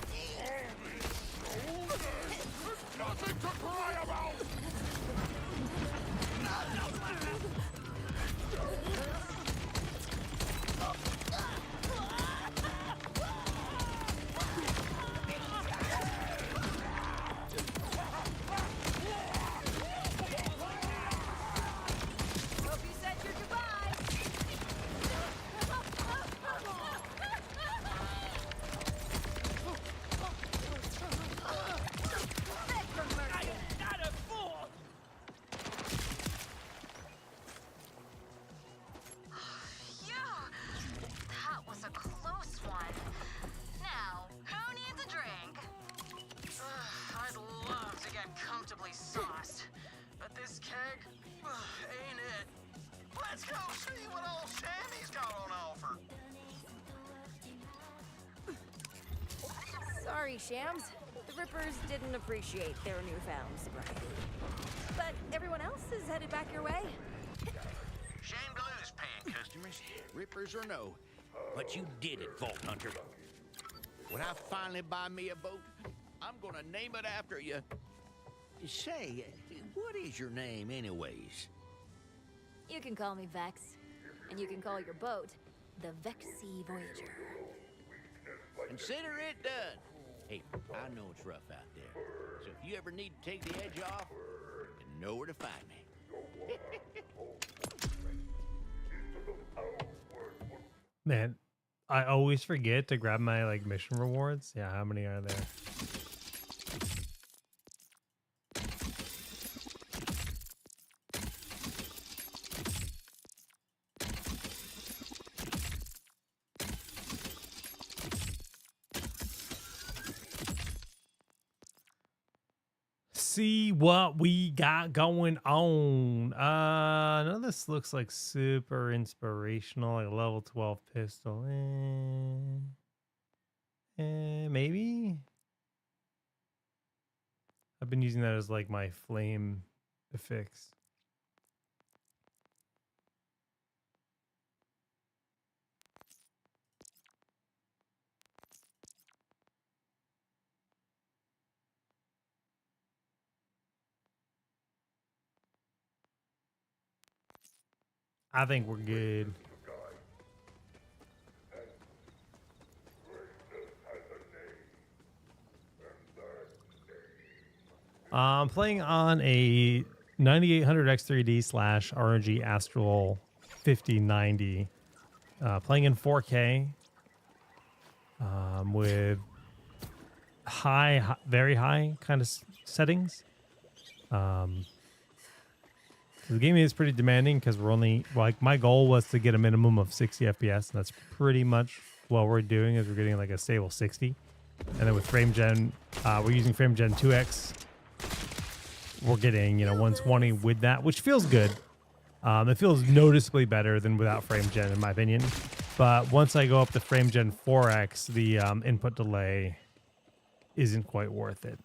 Nothing to cry about! Hope you said your goodbyes. Not a fool! Yeah, that was a close one. Now, who needs a drink? I'd love to get comfortably sauced, but this keg ain't it. Let's go see what old Sammy's got on offer. Sorry, Shams. The Rippers didn't appreciate their newfound sobriety. But everyone else is headed back your way. Shame to lose paying customers. Rippers or no, but you did it, Vault Hunter. When I finally buy me a boat, I'm gonna name it after you. Say, what is your name anyways? You can call me Vex, and you can call your boat the Vexy Voyager. Consider it done. Hey, I know it's rough out there, so if you ever need to take the edge off, you know where to find me. Man, I always forget to grab my like mission rewards. Yeah, how many are there? See what we got going on. None of this looks like super inspirational, like a level 12 pistol. Maybe. I've been using that as like my flame affix. I think we're good. I'm playing on a 9800 X3D / RNG Astral 5090. Playing in 4K with high, very high kind of settings. The game is pretty demanding because we're only, like, my goal was to get a minimum of 60 FPS, and that's pretty much what we're doing, is we're getting like a stable 60. And then with frame gen, we're using frame gen 2X. We're getting, 120 with that, which feels good. It feels noticeably better than without frame gen, in my opinion. But once I go up to frame gen 4X, the input delay isn't quite worth it.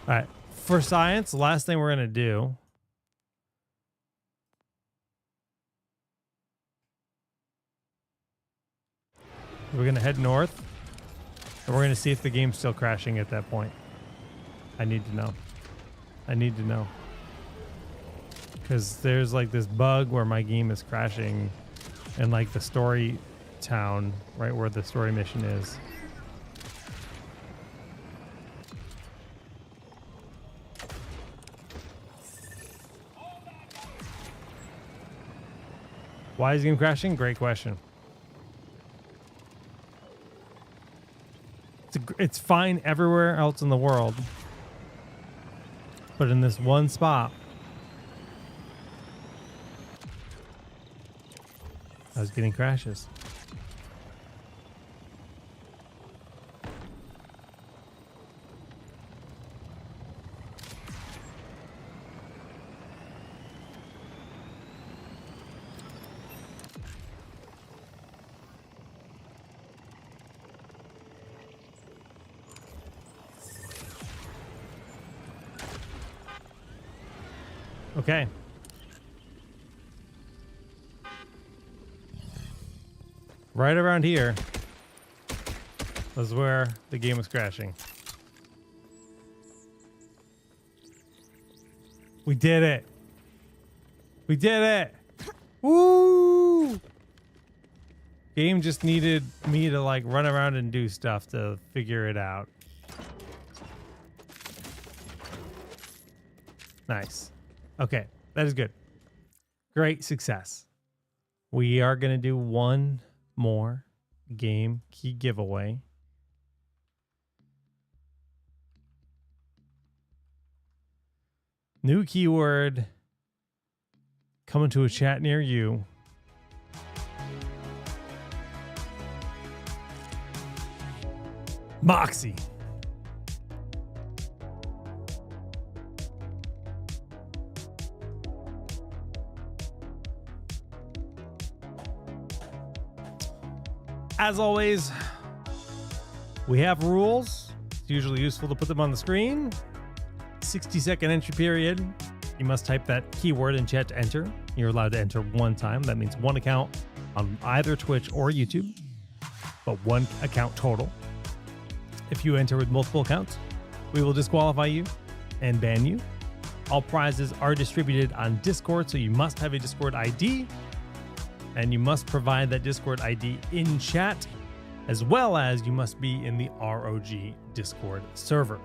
All right, for science, the last thing we're going to do we're going to head north, and we're going to see if the game's still crashing at that point. I need to know. I need to know. Because there's like this bug where my game is crashing in like the story town, right where the story mission is. Why is the game crashing? Great question. It's fine everywhere else in the world, but in this one spot, I was getting crashes. Okay. Right around here was where the game was crashing. We did it. We did it. Woo! Game just needed me to like run around and do stuff to figure it out. Nice. Okay, that is good. Great success. We are going to do one more game key giveaway. New keyword coming to a chat near you. Moxie. As always, we have rules. It's usually useful to put them on the screen. 60-second entry period. You must type that keyword in chat to enter. You're allowed to enter one time. That means one account on either Twitch or YouTube, but one account total. If you enter with multiple accounts, we will disqualify you and ban you. All prizes are distributed on Discord, so you must have a Discord ID, and you must provide that Discord ID in chat, as well as you must be in the ROG Discord server.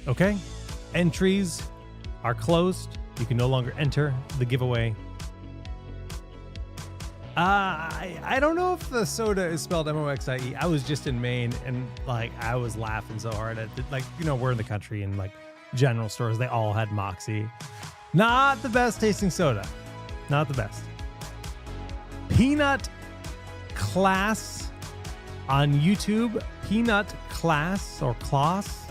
Okay, entries are closed. You can no longer enter the giveaway. I don't know if the soda is spelled M-O-X-I-E. I was just in Maine and like I was laughing so hard at like, you know, we're in the country and like general stores, they all had Moxie. Not the best tasting soda. Not the best. Peanut Class on YouTube. Peanut Class or Class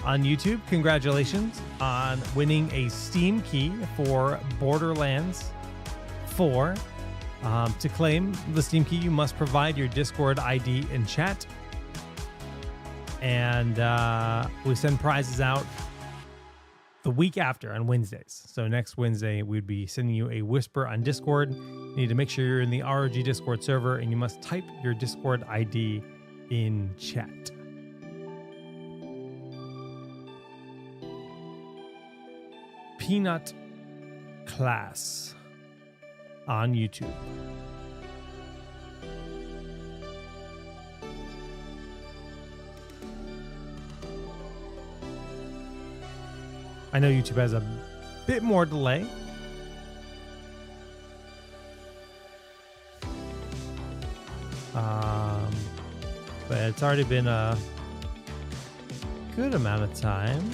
on YouTube. Congratulations on winning a Steam key for Borderlands 4. To claim the Steam key, you must provide your Discord ID in chat. And we send prizes out the week after on Wednesdays. So next Wednesday, we'd be sending you a whisper on Discord. You need to make sure you're in the ROG Discord server, and you must type your Discord ID in chat. Peanut Class on YouTube. I know YouTube has a bit more delay. But it's already been a good amount of time.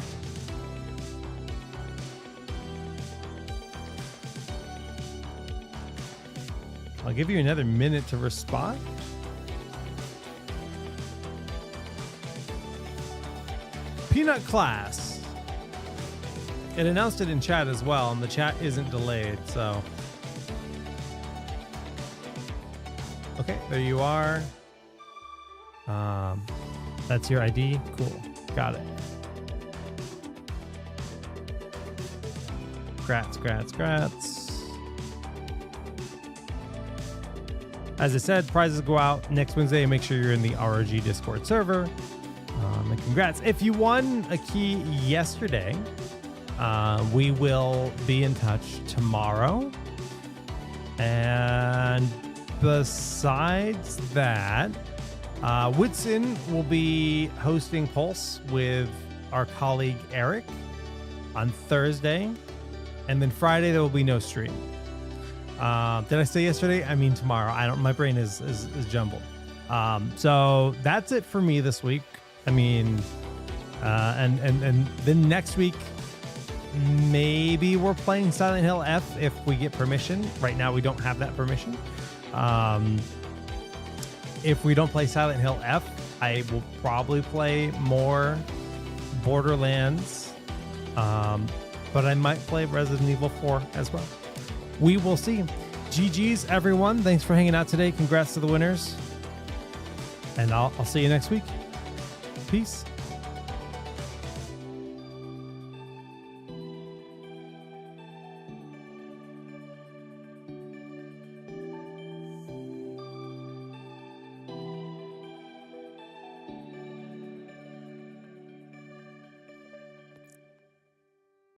I'll give you another minute to respond. Peanut Class. It announced it in chat as well, and the chat isn't delayed, so. Okay, there you are. That's your ID. Cool. Got it. Grats. As I said, prizes go out next Wednesday. Make sure you're in the ROG Discord server. And congrats. If you won a key yesterday, we will be in touch tomorrow. And besides that, Whitson will be hosting Pulse with our colleague Eric on Thursday. And then Friday, there will be no stream. Did I say yesterday? I mean tomorrow. My brain is jumbled. So that's it for me this week. I mean, and then next week, maybe we're playing Silent Hill F if we get permission. Right now, we don't have that permission. If we don't play Silent Hill F, I will probably play more Borderlands. But I might play Resident Evil 4 as well. We will see. GG's, everyone. Thanks for hanging out today. Congrats to the winners. And I'll see you next week. Peace.